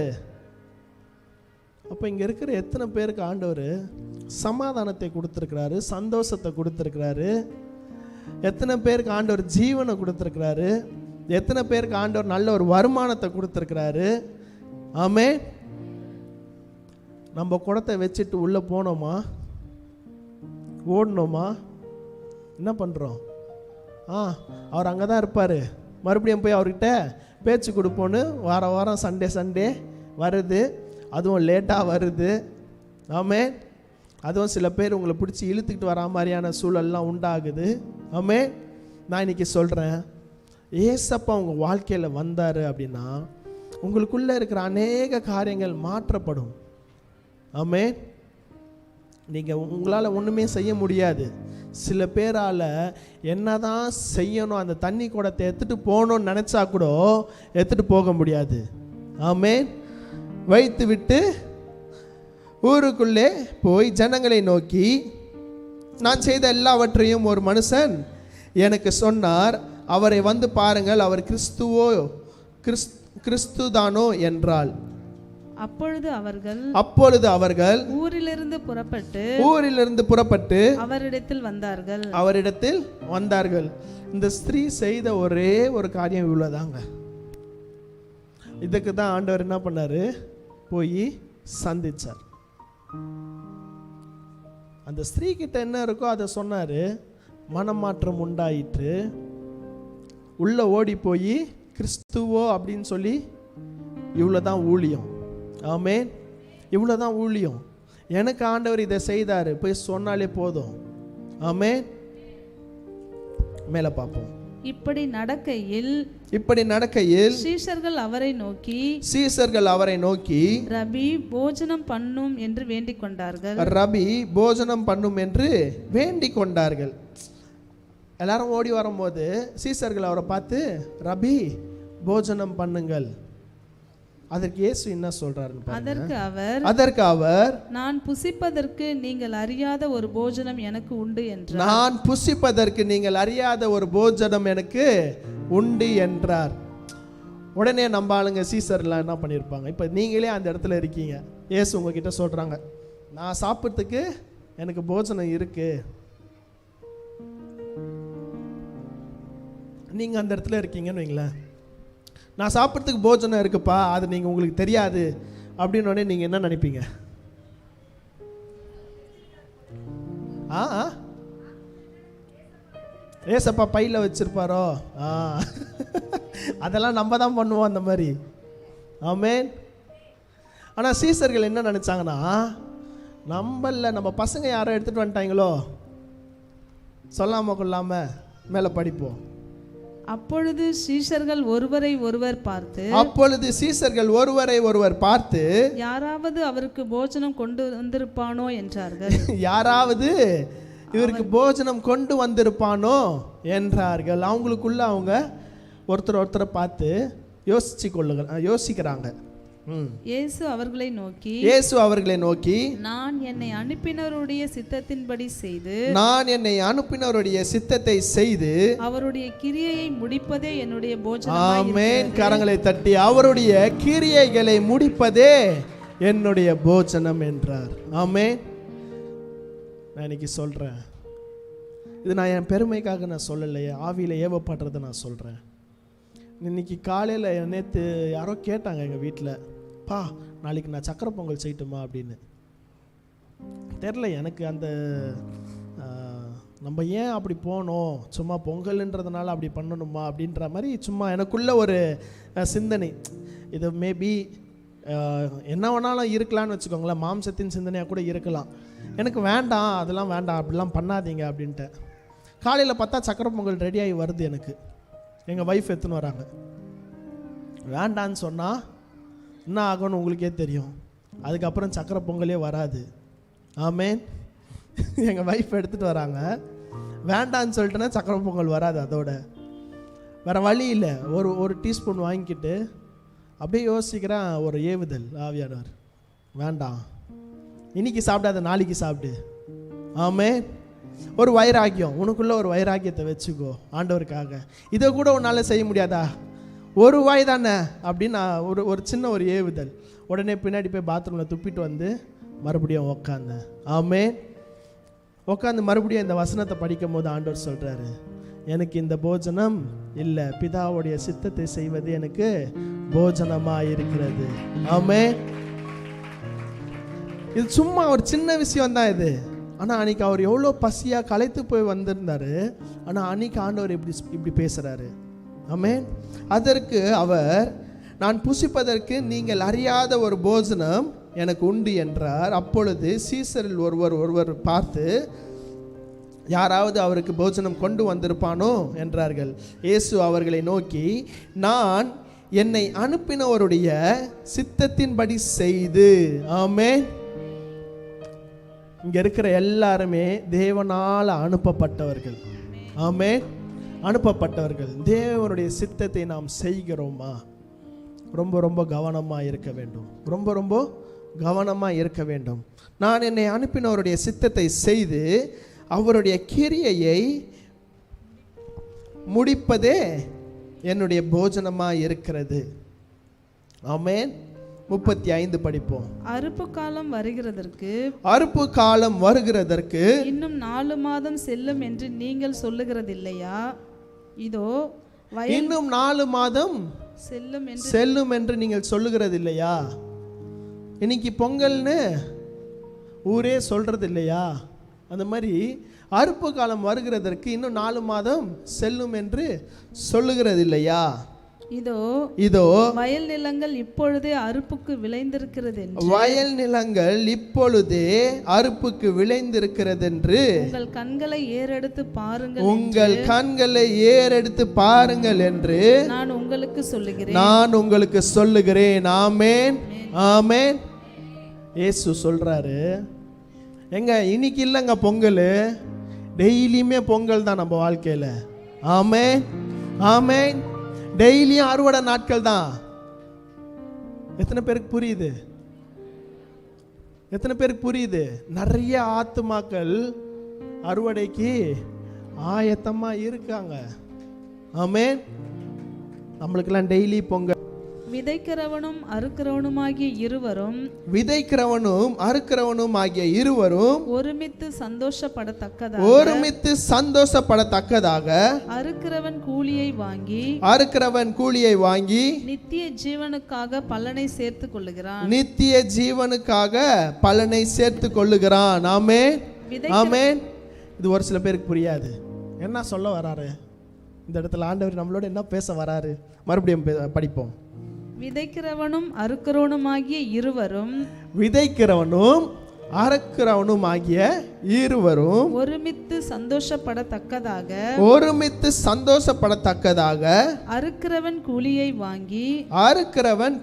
அப்போ இங்கே இருக்கிற எத்தனை பேருக்கு ஆண்டவர் சமாதானத்தை கொடுத்துருக்கிறாரு, சந்தோஷத்தை கொடுத்துருக்கிறாரு? எத்தனை பேருக்கு ஆண்டவர் ஜீவனை கொடுத்துருக்கிறாரு? எத்தனை பேருக்கு ஆண்டவர் நல்ல ஒரு வருமானத்தை கொடுத்துருக்கிறாரு? ஆமே. நம்ம குடத்தை வச்சுட்டு உள்ளே போனோமா, ஓடணுமா, என்ன பண்ணுறோம்? அவர் அங்கே தான் இருப்பார். மறுபடியும் போய் அவர்கிட்ட பேச்சு கொடுப்போன்னு வாரம் சண்டே வருது, அதுவும் லேட்டாக வருது. ஆமே. அதுவும் சில பேர் உங்களை பிடிச்சி இழுத்துக்கிட்டு வரா மாதிரியான சூழல்லாம் உண்டாகுது. ஆமே. நான் இன்னைக்கு சொல்கிறேன், ஏசப்பா உங்கள் வாழ்க்கையில் வந்தார் அப்படின்னா உங்களுக்குள்ளே இருக்கிற அநேக காரியங்கள் மாற்றப்படும். ஆமே. நீங்கள் உங்களால் ஒன்றுமே செய்ய முடியாது. சில பேரால் என்னதான் செய்யணும், அந்த தண்ணி குடத்தை எடுத்துகிட்டு போகணும்னு நினச்சா கூட எடுத்துகிட்டு போக முடியாது. ஆமே. வைத்து விட்டு ஊருக்குள்ளே போய் ஜனங்களை நோக்கி, நான் செய்த எல்லாவற்றையும் ஒரு மனுஷன் எனக்கு சொன்னார், அவரை வந்து பாருங்கள், அவர் கிறிஸ்துதானோ என்றாள். அப்பொழுது அவர்கள் ஊரிலிருந்து புறப்பட்டு அவரிடத்தில் வந்தார்கள். இந்த ஸ்திரீ செய்த ஒரே ஒரு காரியம் இவ்வளவுதாங்க. இதுக்கு தான் ஆண்டவர் என்ன பண்ணாரு, போய் சந்திச்சார். அந்த ஸ்திரீ கிட்ட என்ன இருக்கோ அதை சொன்னாரு. மனமாற்றம் உண்டாயிற்று. உள்ள ஓடி போய் கிறிஸ்துவோ அப்படின்னு சொல்லி, இவ்வளவுதான் ஊழியம். ஆமென். இவ்வளவுதான் ஊழியம். எனக்கு ஆண்டவர் இதை செய்தாரு போய் சொன்னாலே போதும். ஆமென். மேல பார்ப்போம். இப்படி நடக்கையில் சீஷர்கள் அவரை நோக்கி ரபி போஜனம் பண்ணும் என்று வேண்டிக் கொண்டார்கள். எல்லாரும் ஓடி வரும்போது சீஷர்கள் அவரை பார்த்து ரபி போஜனம் பண்ணுங்கள். அதற்கு இயேசு என்ன சொல்றாரு? அதற்கு அவர் நான் புசிப்பதற்கு நீங்கள் அறியாத ஒரு போஜனம் எனக்கு உண்டு என்றார். நான் புசிப்பதற்கு நீங்கள் அறியாத ஒரு போஜனம் எனக்கு உண்டு என்றார். உடனே நம்ம ஆளுங்க சீசர்லாம் என்ன பண்ணியிருப்பாங்க? இப்போ நீங்களே அந்த இடத்துல இருக்கீங்க, இயேசு உங்ககிட்ட சொல்றாங்க, நான் சாப்பிட்றதுக்கு எனக்கு போஜனம் இருக்கு. நீங்க அந்த இடத்துல இருக்கீங்கன்னு வைங்களேன், நான் சாப்பிட்றதுக்கு போஜனம் இருக்குப்பா, அது நீங்கள் உங்களுக்கு தெரியாது அப்படின்னு உடனே நீங்கள் என்ன நினைப்பீங்க? ஏசப்பா பையில் வச்சிருப்பாரோ? அதெல்லாம் நம்ம தான் பண்ணுவோம் அந்த மாதிரி. ஆமென். ஆனால் சீசர்கள் என்ன நினச்சாங்கன்னா, நம்ம பசங்க யாரோ எடுத்துகிட்டு வந்துட்டாங்களோ, சொல்லாமல் கொள்ளாமல் மேலே படிப்போம். அப்பொழுது சீஷர்கள் ஒருவரை ஒருவர் பார்த்து யாராவது அவருக்கு போஜனம் கொண்டு வந்திருப்பானோ என்றார்கள். யாராவது இவருக்கு போஜனம் கொண்டு வந்திருப்பானோ என்றார்கள். அவங்களுக்குள்ள அவங்க ஒருத்தரை பார்த்து யோசிக்கிறாங்க. இயேசு அவர்களை நோக்கி நான் என்னை அனுப்பினவருடைய சித்தத்தை செய்து அவருடைய கிரியையை முடிப்பதே என்னுடைய போஜனம். ஆமென். கரங்களை தட்டி அவருடைய கிரியைகளை முடிப்பதே என்னுடைய போஜனம் என்றார். ஆமென். நான் இன்னைக்கு சொல்றேன், இது நான் என் பெருமைக்காக நான் சொல்லலையே, ஆவியில ஏவப்படுறதை நான் சொல்றேன். இன்னைக்கு காலையில் நேற்று யாரோ கேட்டாங்க எங்கள் வீட்டில், பா நாளைக்கு நான் சக்கரை பொங்கல் செய்யட்டுமா அப்படின்னு. தெரில எனக்கு அந்த நம்ம ஏன் அப்படி போனோம், சும்மா பொங்கல்ன்றதுனால அப்படி பண்ணணுமா அப்படின்ற மாதிரி சும்மா எனக்குள்ள ஒரு சிந்தனை. இது மேபி என்ன வேணாலும் இருக்கலான்னு வச்சுக்கோங்களேன், மாம்சத்தின் சிந்தனையாக கூட இருக்கலாம். எனக்கு வேண்டாம், அதெல்லாம் வேண்டாம், அப்படிலாம் பண்ணாதீங்க அப்படின்ட்டு. காலையில் பார்த்தா சக்கரை பொங்கல் ரெடியாகி வருது. எனக்கு எங்கள் ஒய்ஃப் எடுத்துன்னு வராங்க. வேண்டான்னு சொன்னால் என்ன ஆகும்னு உங்களுக்கே தெரியும். அதுக்கப்புறம் சக்கரை பொங்கலே வராது. ஆமென். எங்கள் ஒய்ஃப் எடுத்துகிட்டு வராங்க, வேண்டான்னு சொல்லிட்டேன்னா சக்கரை பொங்கல் வராது. அதோட வேறு வழி இல்லை. ஒரு டீஸ்பூன் வாங்கிக்கிட்டு அப்படியே யோசிக்கிறேன். ஒரு ஏவுதல் ஆவியானவர், வேண்டாம் இன்னைக்கு சாப்பிடாத நாளைக்கு சாப்பிடு. ஆமென். ஒரு வைராக்கியம், உனக்குள்ள ஒரு வைராக்கியத்தை வச்சுக்கோ ஆண்டவருக்காக. இதை கூட உன்னால் செய்ய முடியாதா, ஒரு வாய் தானே அப்படின்னு ஒரு சின்ன ஒரு ஏவுதல். உடனே பின்னாடி போய் பாத்ரூமில் துப்பிட்டு வந்து மறுபடியும் உக்காந்தேன். ஆமென். உட்காந்து மறுபடியும் இந்த வசனத்தை படிக்கும் போது ஆண்டவர் சொல்கிறாரு, எனக்கு இந்த போஜனம் இல்லை, பிதாவுடைய சித்தத்தை செய்வது எனக்கு போஜனமாக இருக்கிறது. ஆமென். இது சும்மா ஒரு சின்ன விஷயம் தான் இது. ஆனால் அன்றைக்கி அவர் எவ்வளோ பசியாக களைத்து போய் வந்திருந்தார். ஆனால் அன்றைக்கி ஆண்டவர் இப்படி பேசுகிறாரு. ஆமென். அதற்கு அவர், நான் புசிப்பதற்கு நீங்கள் அறியாத ஒரு போஜனம் எனக்கு உண்டு என்றார். அப்பொழுது சீசரில் ஒருவர் பார்த்து யாராவது அவருக்கு போஜனம் கொண்டு வந்திருப்பானோ என்றார்கள். இயேசு அவர்களை நோக்கி, நான் என்னை அனுப்பினவருடைய சித்தத்தின்படி செய்து. ஆமென். இங்கே இருக்கிற எல்லாருமே தேவனால் அனுப்பப்பட்டவர்கள். ஆமென். அனுப்பப்பட்டவர்கள். தேவனுடைய சித்தத்தை நாம் செய்கிறோமா? ரொம்ப ரொம்ப கவனமாக இருக்க வேண்டும். ரொம்ப கவனமாக இருக்க வேண்டும். நான் என்னை அனுப்பினவருடைய சித்தத்தை செய்து அவருடைய கிரியையை முடிப்பதே என்னுடைய போஜனமாக இருக்கிறது. ஆமென். 35 படிப்போம். அறுப்பு காலம் வருகிறதற்கு இன்னும் 4 மாதம் செல்லும் என்று நீங்கள் சொல்லுகிறதில்லையா? இதோ இன்னும் 4 மாதம் செல்லும் என்று நீங்கள் சொல்லுகிறது இல்லையா? இன்னைக்கு பொங்கல்னு ஊரே சொல்றது இல்லையா? அந்த மாதிரி அறுப்பு காலம் வருகிறதற்கு இன்னும் 4 மாதம் செல்லும் என்று சொல்லுகிறது இல்லையா? இதோ வயல் நிலங்கள் இப்பொழுதே அறுப்புக்கு விளைந்திருக்கிறது என்று உங்கள் கண்களை ஏறெடுத்து பாருங்கள் என்று நான் உங்களுக்கு சொல்லுகிறேன். ஆமென். ஆமென். இயேசு சொல்றாரு, எங்க இன்னைக்கு இல்லைங்க பொங்கல், டெய்லியுமே பொங்கல் தான் நம்ம வாழ்க்கையில. ஆமென். ஆமென். டெய்லியும் அறுவடை நாட்கள் தான். எத்தனை பேருக்கு புரியுது? நிறைய ஆத்துமாக்கள் அறுவடைக்கு ஆயத்தமா இருக்காங்க. ஆமென். நம்மளுக்கெல்லாம் டெய்லி பொங்கல். விதைக்கிறவனும் அறுக்கிறவனுமாகிய இருவரும் ஒருமித்து சந்தோஷப்படத்தக்கதாக அறுக்கிறவன் கூலியை வாங்கி நித்திய ஜீவனுக்காக பலனை சேர்த்துக் கொள்ளுகிறான். ஆமென். ஆமென். இது ஒரு சில பேருக்கு புரியாது. என்ன சொல்ல வராரு இந்த இடத்துல? ஆண்டவர் நம்மளோட என்ன பேச வராரு? மறுபடியும் படிப்போம். விதைக்கிறவனும் அறுக்கிறவனுமாகிய இருவரும் விதைக்கிறவனும் அறுக்கிறவனும் ஆகிய இருவரும் ஒருமித்து சந்தோஷப்படத்தக்கதாக அறுக்கிறவன்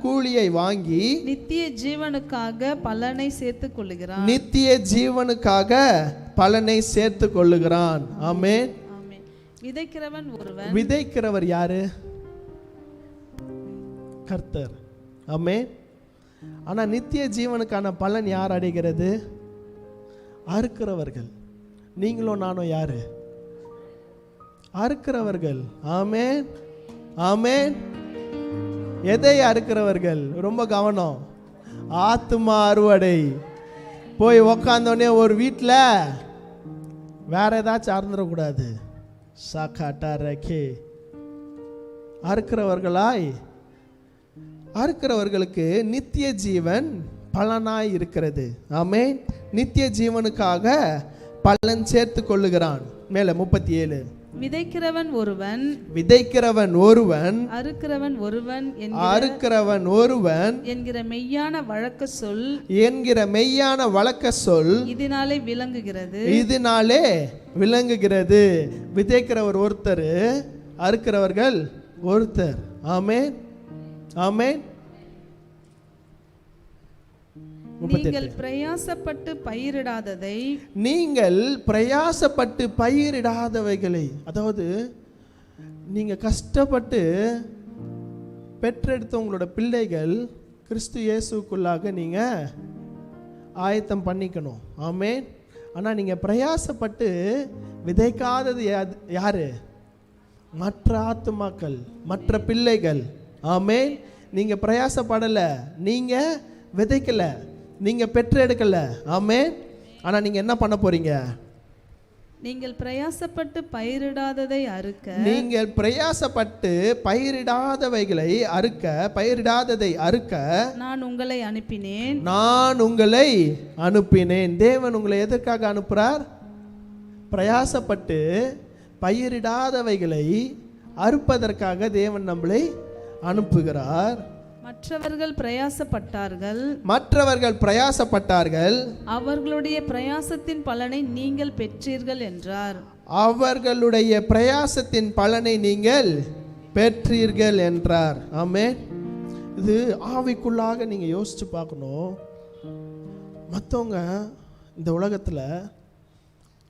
கூலியை வாங்கி நித்திய ஜீவனுக்காக பலனை சேர்த்துக் கொள்ளுகிறான். ஆமென். விதைக்கிறவர் யாரு? கர்த்தர். ஆமென். ஆனா நித்திய ஜீவனுக்கான பலன் யார் அடைகிறது? அறுக்கிறவர்கள். நீங்களும் நானும் யாரு? அறுக்கிறவர்கள். ஆமென், ஆமென். எதை அறுக்கிறவர்கள்? ரொம்ப கவனம். ஆத்துமா அறுவடை. போய் உக்காந்தோடனே ஒரு வீட்டில் வேற ஏதாச்சும் அறுந்துடக்கூடாது. சாக்காட்டாரக்கே அறுக்கிறவர்களுக்கு நித்திய ஜீவன் பலனாய் இருக்கிறது. ஆமென். நித்திய ஜீவனுக்காக பலன் சேர்த்து கொள்ளுகிறான். மேல 37. விதைக்கிறவன் ஒருவன் அறுக்கிறவன் ஒருவன் என்கிற மெய்யான வழக்க சொல் இதனாலே விளங்குகிறது. விதைக்கிறவர் ஒருத்தர், அறுக்கிறவர்கள் ஒருத்தர். ஆமென், ஆமென். நீங்கள் பிரயாசப்பட்டு பயிரிடாதவைகளை, அதாவது நீங்க கஷ்டப்பட்டு பெற்றெடுத்த உங்களோட பிள்ளைகள் கிறிஸ்து இயேசுக்குள்ளாக நீங்க ஆயத்தம் பண்ணிக்கணும். ஆமென். ஆனா நீங்க பிரயாசப்பட்டு விதைக்காதது யாரு? மற்ற ஆத்துமாக்கள், மற்ற பிள்ளைகள். ஆமென். நீங்க பிரயாசப்படல, நீங்க விதைக்கல, நீங்க பெற்றெடுக்கல. ஆமென். ஆனா நீங்க என்ன பண்ண போறீங்க? நீங்கள் பிரயாசப்பட்டு பயிரிடாதவைகளை பயிரிடாததை அறுக்க நான் உங்களை அனுப்பினேன். தேவன் உங்களை எதற்காக அனுப்புறார்? பிரயாசப்பட்டு பயிரிடாதவைகளை அறுப்பதற்காக தேவன் நம்மளை அனுப்புகிறார். மற்றவர்கள் பிரயாசப்பட்டார்கள், அவர்களுடைய பிரயாசத்தின் பலனை நீங்கள் பெற்றீர்கள் என்றார். அவர்களுடைய பிரயாசத்தின் பலனை நீங்கள் பெற்றீர்கள் என்றார். ஆமென். இது ஆவிக்குள்ளாக நீங்க யோசிச்சு பார்க்கணும். மற்றவங்க இந்த உலகத்துல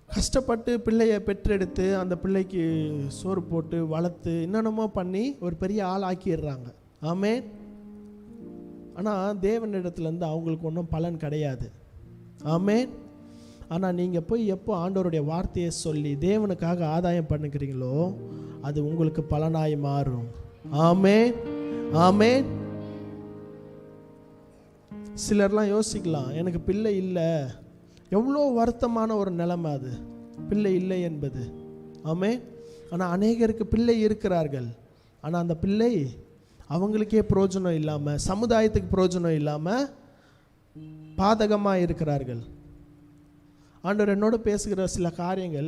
கஷ்டப்பட்டு பிள்ளையை பெற்றெடுத்து அந்த பிள்ளைக்கு சோறு போட்டு வளர்த்து என்னென்னமோ பண்ணி ஒரு பெரிய ஆள் ஆக்கிடுறாங்க. ஆமென். ஆனால் தேவனிடத்துலேருந்து அவங்களுக்கு ஒன்றும் பலன் கிடையாது. ஆமென். ஆனால் நீங்கள் போய் எப்போ ஆண்டவருடைய வார்த்தையை சொல்லி தேவனுக்காக ஆதாயம் பண்ணுகிறீங்களோ அது உங்களுக்கு பலனாய் மாறும். ஆமென், ஆமென். சிலர்லாம் யோசிக்கலாம், எனக்கு பிள்ளை இல்லை. எவ்வளோ வருத்தமான ஒரு நிலைமை அது, பிள்ளை இல்லை என்பது. ஆமென். ஆனால் அநேகருக்கு பிள்ளை இருக்கிறார்கள். ஆனால் அந்த பிள்ளை அவங்களுக்கே பிரயோஜனம் இல்லாமல், சமுதாயத்துக்கு பிரயோஜனம் இல்லாமல் பாதகமாக இருக்கிறார்கள். ஆண்டவர் என்னோட பேசுகிற சில காரியங்கள்,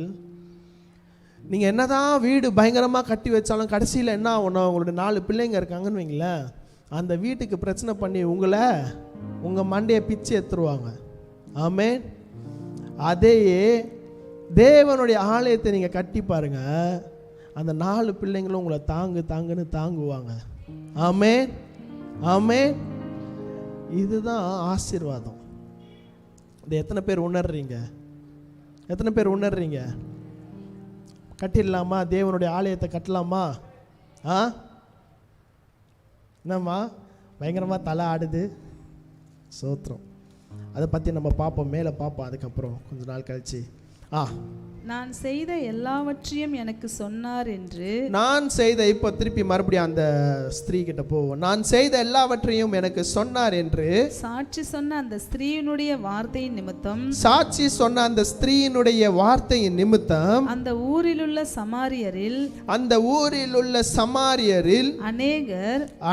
நீங்கள் என்னதான் வீடு பயங்கரமாக கட்டி வச்சாலும் கடைசியில் என்ன ஆகணும்? உங்களோட 4 பிள்ளைங்க இருக்காங்கன்னு வைங்களேன், அந்த வீட்டுக்கு பிரச்சனை பண்ணி உங்கள் மண்டையை பிச்சு எடுத்துருவாங்க. ஆமென். அதையே தேவனுடைய ஆலயத்தை நீங்கள் கட்டி பாருங்க, அந்த 4 பிள்ளைங்களும் உங்களை தாங்குன்னு தாங்குவாங்க. ஆமென், ஆமென். இதுதான் ஆசீர்வாதம். இது எத்தனை பேர் உணர்றீங்க? கட்டிடலாமா? தேவனுடைய ஆலயத்தை கட்டலாமா? என்னம்மா பயங்கரமாக தலை ஆடுது? சோத்திரம். அதை பற்றி நம்ம பார்ப்போம், மேலே பார்ப்போம். அதுக்கப்புறம் கொஞ்ச நாள் கழிச்சு நான் செய்த எல்லாவற்றையும் எனக்கு சொன்னார் என்று, இப்போ திருப்பி மறுபடியும் அந்த ஸ்திரீ கிட்ட போவோம். நான் செய்த எல்லாவற்றையும் எனக்கு சொன்னார் என்று சாட்சி சொன்ன அந்த ஸ்திரீயினுடைய வார்த்தையின் நிமித்தம் அந்த ஊரிலுள்ள சமாரியரில்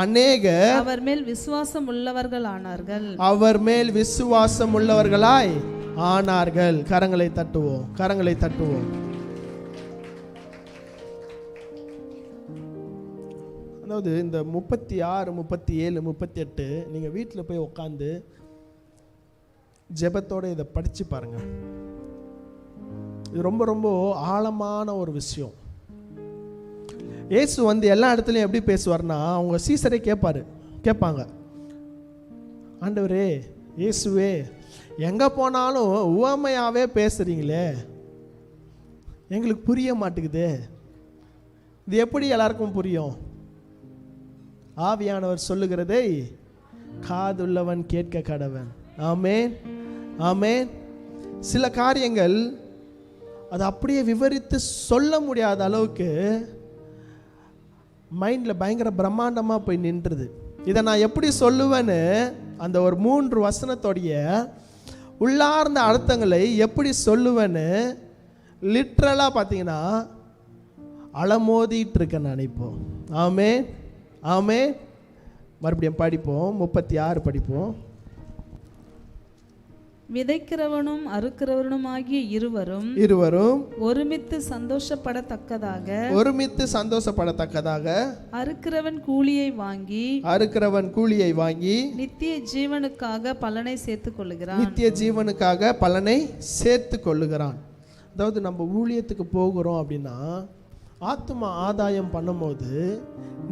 அநேகர் அவர் மேல் விசுவாசம் உள்ளவர்களாய் ஆனார்கள். கரங்களை தட்டுவோம். அதாவது இந்த 36, 37, 38 நீங்கள் வீட்டில் போய் உட்காந்து ஜெபத்தோடு இதை படித்து பாருங்கள். இது ரொம்ப ரொம்ப ஆழமான ஒரு விஷயம். இயேசு வந்து எல்லா இடத்துலையும் எப்படி பேசுவார்னா, அவங்க சீசரே கேட்பாங்க, ஆண்டவரே இயேசுவே எங்கே போனாலும் உவமையாகவே பேசுகிறீங்களே, எங்களுக்கு புரிய மாட்டேங்குது, இது எப்படி எல்லாருக்கும் புரியும்? ஆவியானவர் சொல்லுகிறதை காதுள்ளவன் கேட்க கடவன். ஆமேன், ஆமேன். சில காரியங்கள் அது அப்படியே விவரித்து சொல்ல முடியாத அளவுக்கு மைண்டில் பயங்கர பிரம்மாண்டமாக போய் நின்றுது. இதை நான் எப்படி சொல்லுவேன்னு அந்த ஒரு 3 வசனத்தோடைய உள்ளார்ந்த அர்த்தங்களை எப்படி சொல்லுவேன்னு லிட்ரலாக பார்த்தீங்கன்னா அலமோதிட்டு இருக்கேன் நினைப்போம். ஆமேன், ஆமேன். மறுபடியும் படிப்போம், 36 படிப்போம். விதைக்கிறவனும் அறுக்கிறவனுமாகிய இருவரும் ஒருமித்து சந்தோஷப்படத்தக்கதாக அறுக்கிறவன் கூலியை வாங்கி நித்திய ஜீவனுக்காக பலனை சேர்த்துக் கொள்ளுகிறான். அதாவது நம்ம ஊழியத்துக்கு போகிறோம் அப்படின்னா ஆத்மா ஆதாயம் பண்ணும்போது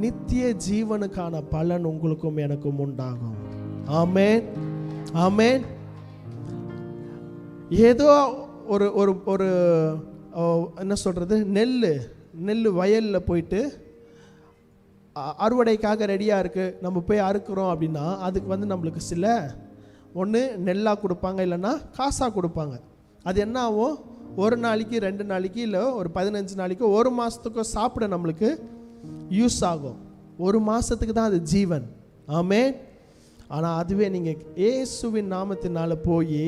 நித்திய ஜீவனுக்கான பலன் உங்களுக்கும் எனக்கும் உண்டாகும். ஆமேன், ஆமேன். ஏதோ ஒரு ஒரு ஒரு என்ன சொல்கிறது, நெல் வயலில் போயிட்டு அறுவடைக்காக ரெடியாக இருக்குது, நம்ம போய் அறுக்கிறோம் அப்படின்னா அதுக்கு வந்து நம்மளுக்கு சில ஒன்று நெல்லாக கொடுப்பாங்க, இல்லைன்னா காசாக கொடுப்பாங்க. அது என்ன ஆகும், ஒரு நாளைக்கு 2 நாளைக்கு இல்லை ஒரு 15 நாளைக்கு 1 மாதத்துக்கோ சாப்பிட நம்மளுக்கு யூஸ் ஆகும். 1 மாதத்துக்கு தான் அது ஜீவன். ஆமேன். ஆனால் அதுவே நீங்கள் இயேசுவின் நாமத்தினால போய்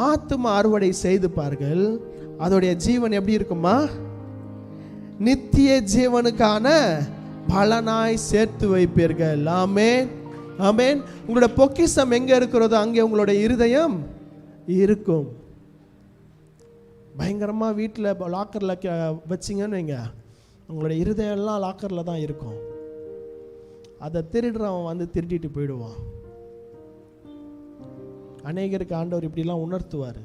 ஆத்தும அறுவடை செய்து பார்கள், அதோடைய ஜீவன் எப்படி இருக்குமா, நித்திய ஜீவனுக்கான பலனாய் சேர்த்து வைப்பீர்கள். ஆமேன், ஆமேன். உங்களோட பொக்கிஷம் எங்கே இருக்கிறதோ அங்கே உங்களுடைய இருதயம் இருக்கும். பயங்கரமாக வீட்டில் லாக்கரில் வச்சிங்கன்னு வைங்க, உங்களுடைய இருதயம்லாம் லாக்கரில் தான் இருக்கும். அதை திருடுறவன் வந்து திருடிட்டு போயிடுவான். அநேகருக்கு ஆண்டவர் இப்படிலாம் உணர்த்துவார்.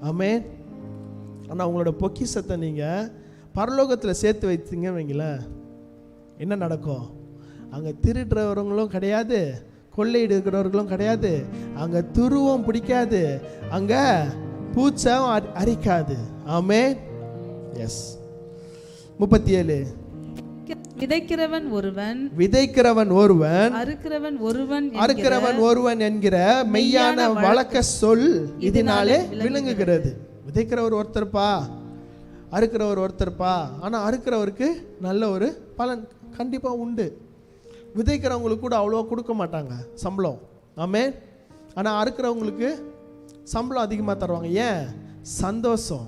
ஆமேன். ஆனால் உங்களோட பொக்கிஷத்தை நீங்கள் பரலோகத்தில் சேர்த்து வைத்தீங்கன்னு வைங்களேன், என்ன நடக்கும்? அங்கே திருடுறவர்களும் கிடையாது, கொள்ளையிடுகிறவர்களும் கிடையாது, அங்கே துருவம் பிடிக்காது, அங்கே பூச்சம் அரிக்காது. ஆமேன். எஸ். 37. விதைக்கிறவன் ஒருவன் அறுக்கிறவன் ஒருவன் என்கிற மெய்யான வழக்க சொல் இதனாலே விளங்குகிறது. விதைக்கிறவர் ஒருத்தர்ப்பா, அறுக்கிறவர் ஒருத்தர்ப்பா. ஆனால் அறுக்கிறவருக்கு நல்ல ஒரு பலன் கண்டிப்பாக உண்டு. விதைக்கிறவங்களுக்கு கூட அவ்வளோ கொடுக்க மாட்டாங்க சம்பளம். ஆமேன். ஆனால் அறுக்கிறவங்களுக்கு சம்பளம் அதிகமாக தருவாங்க. ஏன்? சந்தோஷம்.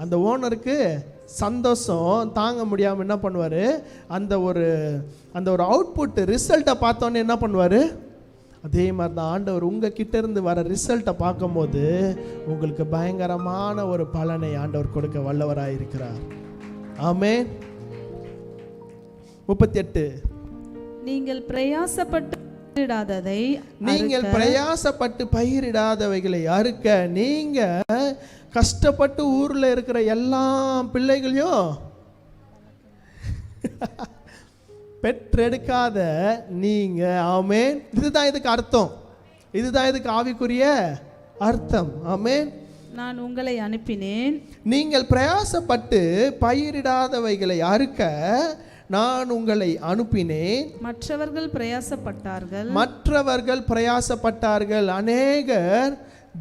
அந்த ஓனருக்கு சந்தோஷம் தாங்க முடியாமல் என்ன பண்ணுவார், அந்த ஒரு அவுட்புட் ரிசல்ட்டை பார்த்தோன்னே என்ன பண்ணுவார், அதே மாதிரி தான் ஆண்டவர் உங்கள் கிட்ட இருந்து வர ரிசல்ட்டை பார்க்கும்போது உங்களுக்கு பயங்கரமான ஒரு பலனை ஆண்டவர் கொடுக்க வல்லவராக இருக்கிறார். ஆமென். 38. நீங்கள் பிரயாசப்பட்டு பயிரிடாதவைகளை அறுக்க நீங்க கஷ்டப்பட்டு ஊர்ல இருக்கிற எல்லா பிள்ளைகளையும் பெற்றெடுக்காத நீங்க. ஆமென். இதுதான் இதுக்கு அர்த்தம், இதுதான் இதுக்கு ஆவிக்குரிய அர்த்தம். ஆமென். நான் உங்களை அனுப்பினேன், நீங்கள் பிரயாசப்பட்டு பயிரிடாதவைகளை அறுக்க நான் உங்களை அனுப்பினேன். மற்றவர்கள் பிரயாசப்பட்டார்கள். அநேகர்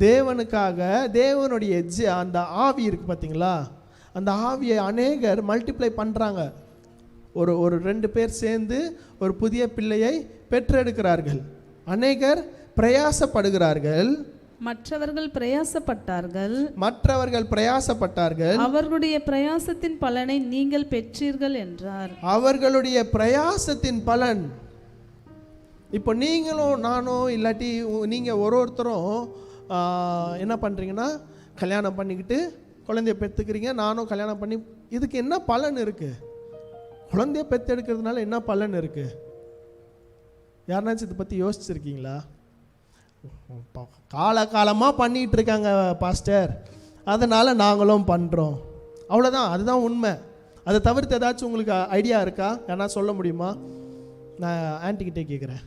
தேவனுக்காக தேவனுடைய அந்த ஆவி இருக்கு பார்த்தீங்களா, அந்த ஆவியை அநேகர் மல்டிப்ளை பண்ணுறாங்க. ஒரு 2 பேர் சேர்ந்து ஒரு புதிய பிள்ளையை பெற்றெடுக்கிறார்கள். அநேகர் பிரயாசப்படுகிறார்கள். மற்றவர்கள் பிரயாசப்பட்டார்கள். அவர்களுடைய பிரயாசத்தின் பலனை நீங்கள் பெற்றீர்கள் என்றார். அவர்களுடைய பிரயாசத்தின் பலன். இப்போ நீங்களும் நானும் இல்லாட்டி நீங்கள் ஒருத்தரும் என்ன பண்ணுறீங்கன்னா, கல்யாணம் பண்ணிக்கிட்டு குழந்தைய பெற்றுக்கிறீங்க, நானும் கல்யாணம் பண்ணி, இதுக்கு என்ன பலன் இருக்குது? குழந்தைய பெற்றெடுக்கிறதுனால என்ன பலன் இருக்குது? யாருனாச்சும் இதை பற்றி யோசிச்சிருக்கீங்களா? காலகாலமாக பண்ணிகிட்டு இருக்காங்க பாஸ்டர், அதனால் நாங்களும் பண்ணுறோம், அவ்வளோதான். அதுதான் உண்மை. அதை தவிர்த்து ஏதாச்சும் உங்களுக்கு ஐடியா இருக்கா? யாரா சொல்ல முடியுமா? நான் ஆன்ட்டிக்கிட்டே கேட்குறேன்.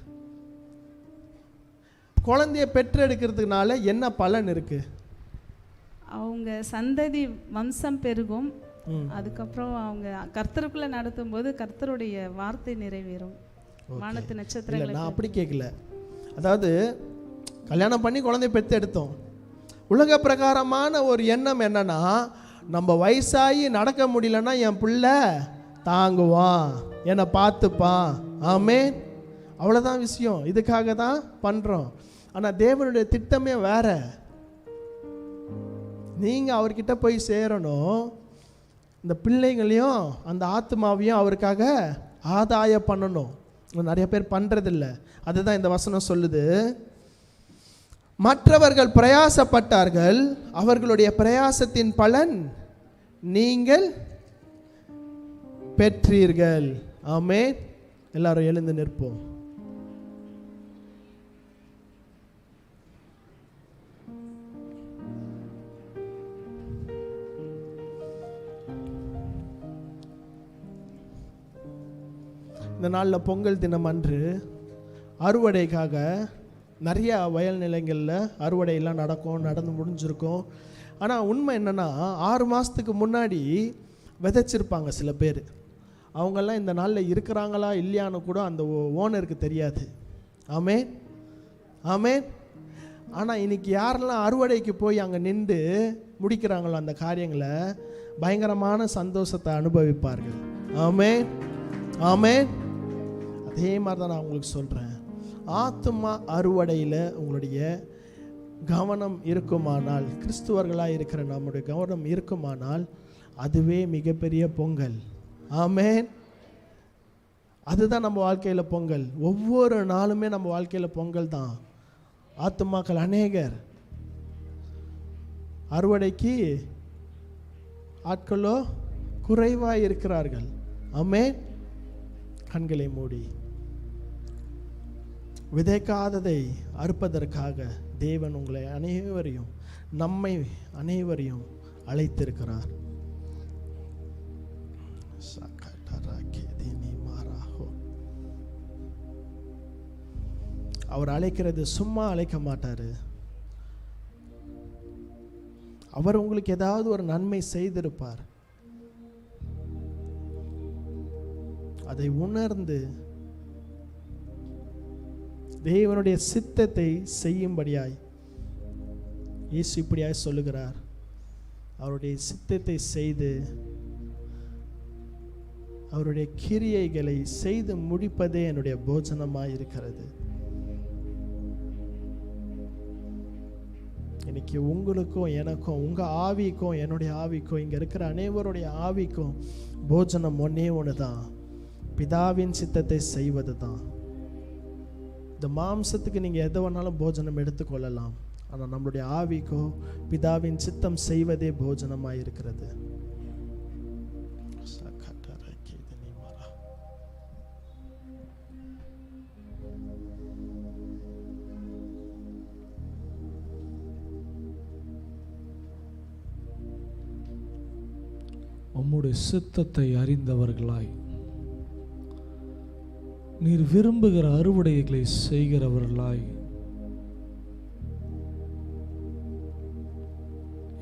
குழந்தைய பெற்றெடுக்கிறதுனால என்ன பலன் இருக்குது? அவங்க சந்ததி வம்சம் பெருகும். அதுக்கப்புறம் அவங்க கர்த்தருக்குள்ள நடத்தும் போது கர்த்தருடைய வார்த்தை நிறைவேறும். வானத்து நட்சத்திரங்கள். நான் அப்படி கேட்கல. அதாவது கல்யாணம் பண்ணி குழந்தைய பெற்று எடுத்தோம். உலக பிரகாரமான ஒரு எண்ணம் என்னன்னா, நம்ம வயசாகி நடக்க முடியலன்னா என் பிள்ளை தாங்குவான், என்னை பார்த்துப்பான், ஆமென், அவ்வளோதான் விஷயம். இதுக்காக தான் பண்ணுறோம். ஆனால் தேவனுடைய திட்டமே வேற. நீங்கள் அவர்கிட்ட போய் சேரணும், இந்த பிள்ளைங்களையும் அந்த ஆத்மாவையும் அவருக்காக ஆதாயம் பண்ணணும். நிறைய பேர் பண்ணுறதில்ல. அதுதான் இந்த வசனம் சொல்லுது. மற்றவர்கள் பிரயாசப்பட்டார்கள், அவர்களுடைய பிரயாசத்தின் பலன் நீங்கள் பெற்றீர்கள். ஆமென். எல்லாரும் எழுந்து நிற்போம். இந்த நாளில் பொங்கல் தினம் அன்று அறுவடைக்காக நிறைய வயல் நிலங்களில் அறுவடையெல்லாம் நடந்து முடிஞ்சிருக்கும். ஆனால் உண்மை என்னென்னா, 6 மாதத்துக்கு முன்னாடி விதைச்சிருப்பாங்க சில பேர். அவங்கெல்லாம் இந்த நாளில் இருக்கிறாங்களா இல்லையான்னு கூட அந்த ஓனருக்கு தெரியாது. ஆமென், ஆமென். ஆனால் இன்னைக்கு யாரெல்லாம் அறுவடைக்கு போய் அங்கே நின்று முடிக்கிறாங்களோ அந்த காரியங்களை பயங்கரமான சந்தோஷத்தை அனுபவிப்பார்கள். ஆமென், ஆமென். அதே மாதிரி தான் நான் உங்களுக்கு சொல்கிறேன். ஆத்துமா அறுவடையில் உங்களுடைய கவனம் இருக்குமானால், கிறிஸ்துவர்களாக இருக்கிற நம்முடைய கவனம் இருக்குமானால், அதுவே மிகப்பெரிய பொங்கல். ஆமென். அதுதான் நம்ம வாழ்க்கையில் பொங்கல். ஒவ்வொரு நாளுமே நம்ம வாழ்க்கையில் பொங்கல் தான். ஆத்துமாக்கள் அநேகர், அறுவடைக்கு ஆட்களோ குறைவாக இருக்கிறார்கள். ஆமென். கண்களை மூடி, விதைக்காததை அறுப்பதற்காக தேவன் உங்களை அனைவரையும், நம்மை அனைவரையும் அழைத்திருக்கிறார். அவர் அழைக்கிறது சும்மா அழைக்க மாட்டாரு. அவர் உங்களுக்கு ஏதாவது ஒரு நன்மை செய்திருப்பார். அதை உணர்ந்து தேவனுடைய சித்தத்தை செய்யும்படியாய் இயேசு இப்படியாய் சொல்லுகிறார். அவருடைய சித்தத்தை செய்து அவருடைய கிரியைகளை செய்து முடிப்பதே என்னுடைய போஜனமாய் இருக்கிறது. இன்னைக்கு உங்களுக்கும் எனக்கும், உங்க ஆவிக்கும் என்னுடைய ஆவிக்கும், இங்க இருக்கிற அனைவருடைய ஆவிக்கும் போஜனம் ஒன்னே ஒண்ணுதான், பிதாவின் சித்தத்தை செய்வது தான். இந்த மாம்சத்துக்கு நீங்கள் எதை வேணாலும் போஜனம் எடுத்துக்கொள்ளலாம். ஆனால் நம்மளுடைய ஆவிக்கோ பிதாவின் சித்தம் செய்வதே போஜனமாக இருக்கிறது. உம்முடைய சித்தத்தை அறிந்தவர்களாய், நீர் விரும்புகிற அறுவடைகளை செய்கிறவர்களாய்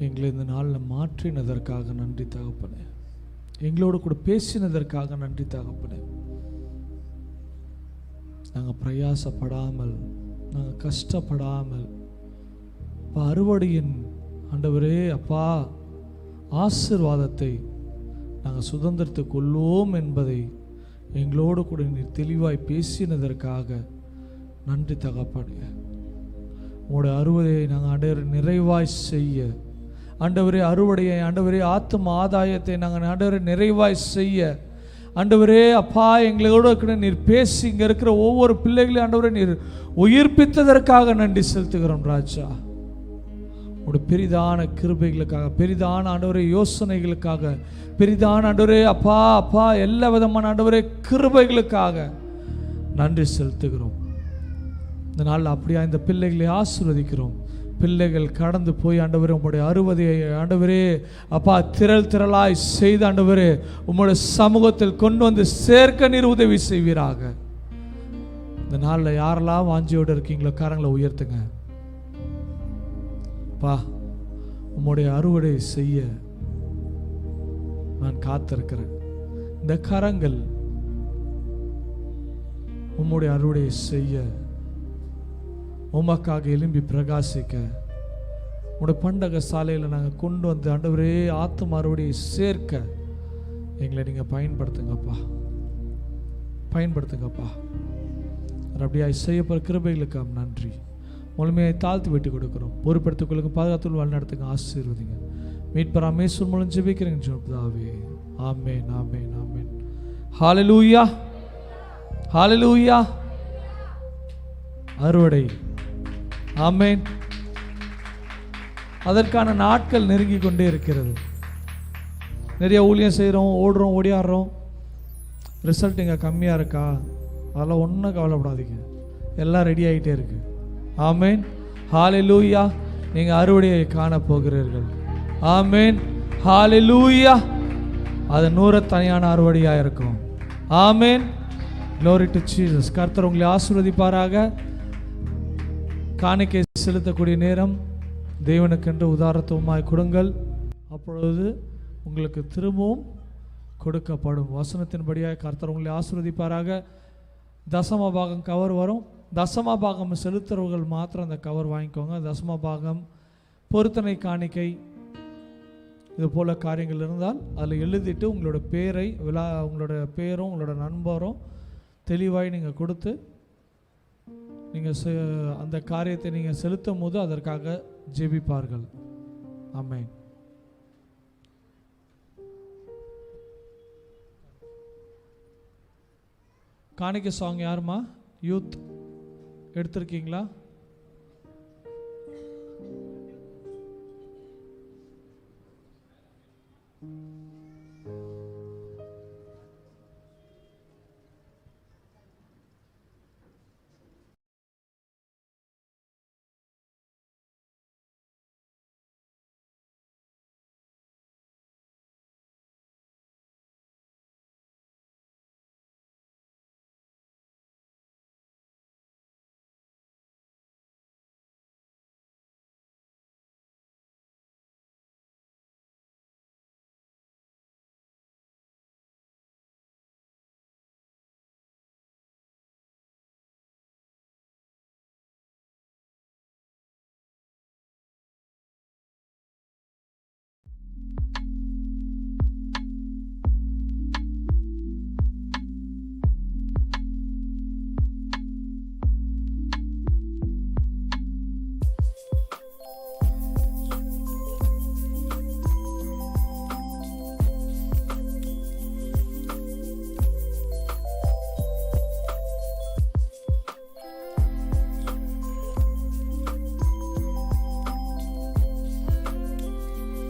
எங்களை இந்த நாளில் மாற்றினதற்காக நன்றி தகப்பனே. எங்களோடு கூட பேசினதற்காக நன்றி தகப்பனே. நாங்கள் பிரயாசப்படாமல், நாங்கள் கஷ்டப்படாமல், அறுவடையின் ஆண்டவரே அப்பா ஆசீர்வாதத்தை நாங்கள் சுதந்திரத்துக் கொள்வோம் என்பதை எங்களோடு கூட நீர் தெளிவாய் பேசினதற்காக நன்றி தகப்பனே. உங்களுடைய அறுவடையை நாங்கள் ஆண்டவரை நிறைவாய் செய்ய, ஆண்டவரே அறுவடையை, ஆண்டவரே ஆத்தும ஆதாயத்தை நாங்கள் ஆண்டவரை நிறைவாய் செய்ய, ஆண்டவரே அப்பா எங்களோட கூட நீர் பேசி இங்கே இருக்கிற ஒவ்வொரு பிள்ளைகளையும் ஆண்டவரை நீர் உயிர்ப்பித்ததற்காக நன்றி செலுத்துகிறோம் ராஜா. உடைய பெரிதான கிருபைகளுக்காக, பெரிதான ஆண்டவரே யோசனைகளுக்காக, பெரிதான ஆண்டவரே அப்பா அப்பா எல்லா விதமான ஆண்டவரே கிருபைகளுக்காக நன்றி செலுத்துகிறோம். இந்த நாளில் அப்படியா இந்த பிள்ளைகளை ஆசீர்வதிக்கிறோம். பிள்ளைகள் கடந்து போய் ஆண்டவரே உம்முடைய 60 ஆண்டவரே அப்பா திரள் திரளாய் செய்த ஆண்டவரே உம்முடைய சமூகத்தில் கொண்டு வந்து சேர்க்க நீர் உதவி செய்வீராக. இந்த நாளில் யாரெல்லாம் வாஞ்சியோடு இருக்கீங்களோ கரங்களை உயர்த்துங்க. பா உம்முடைய அறுவடை செய்ய நான் காத்திருக்கிறேன். இந்த கரங்கள் உம்முடைய அறுவடை செய்ய, உமக்காக எழும்பி பிரகாசிக்க, உடைய பண்டக சாலையில் நாங்கள் கொண்டு வந்து ஆண்டவரே ஆத்தும அறுவடையை சேர்க்க எங்களை நீங்கள் பயன்படுத்துங்கப்பா, பயன்படுத்துங்கப்பா. அப்படியாய் செய்யப்படுற கிருபைகளுக்கு நன்றி. முழுமையை தாழ்த்தி விட்டு கொடுக்குறோம். பொறுப்படுத்திக் கொள்ளுங்க, பாதுகாத்து வழிநடத்துங்க, ஆசீர்வதிங்க. மீட்பர் இயேசு மூலம் ஜெபிக்கிறேங்க ஜெபிதாவே. ஆமென் ஆமென் ஆமென். ஹல்லேலூயா ஹல்லேலூயா. அறுவடை. ஆமென். அதற்கான நாட்கள் நெருங்கி கொண்டே இருக்கிறது. நிறைய ஊழியம் செய்கிறோம், ஓடுறோம், ஓடியாடுறோம். ரிசல்ட் இங்கே கம்மியாக இருக்கா? அதெல்லாம் ஒன்றும் கவலைப்படாதீங்க, எல்லாம் ரெடி ஆகிட்டே இருக்கு. ஆமென் ஹல்லேலூயா. நீங்கள் அறுவடையை காண போகிறீர்கள். ஆமென் ஹல்லேலூயா. அது 100 தனியான அறுவடையாக இருக்கும். ஆமென். Glory to Jesus. கர்த்தர் உங்களை ஆசீர்வதிப்பாராக. காணிக்கை செலுத்தக்கூடிய நேரம் தேவனுக்கென்று உதாரத்துவமாய் கொடுங்கள், அப்பொழுது உங்களுக்கு திரும்பவும் கொடுக்கப்படும். வசனத்தின்படியாக கர்த்தர் உங்களை ஆசீர்வதிப்பாராக. தசம பாகம் கவர் வரும். தசம பாகம் செலுத்துறவர்கள் மாத்திரம் அந்த கவர் வாங்கிக்கோங்க. தசம பாகம், பொருத்தனை காணிக்கை, இது போல காரியங்கள் இருந்தால் அதில் எழுதிட்டு உங்களோட பேரை உங்களோட பேரும் உங்களோட நண்பரும் தெளிவாய் நீங்கள் கொடுத்து நீங்கள் அந்த காரியத்தை நீங்கள் செலுத்தும் போது அதற்காக ஜெபிப்பார்கள். ஆமென். காணிக்கை சாங் யாருமா? யூத் எடுத்திருக்கீங்களா?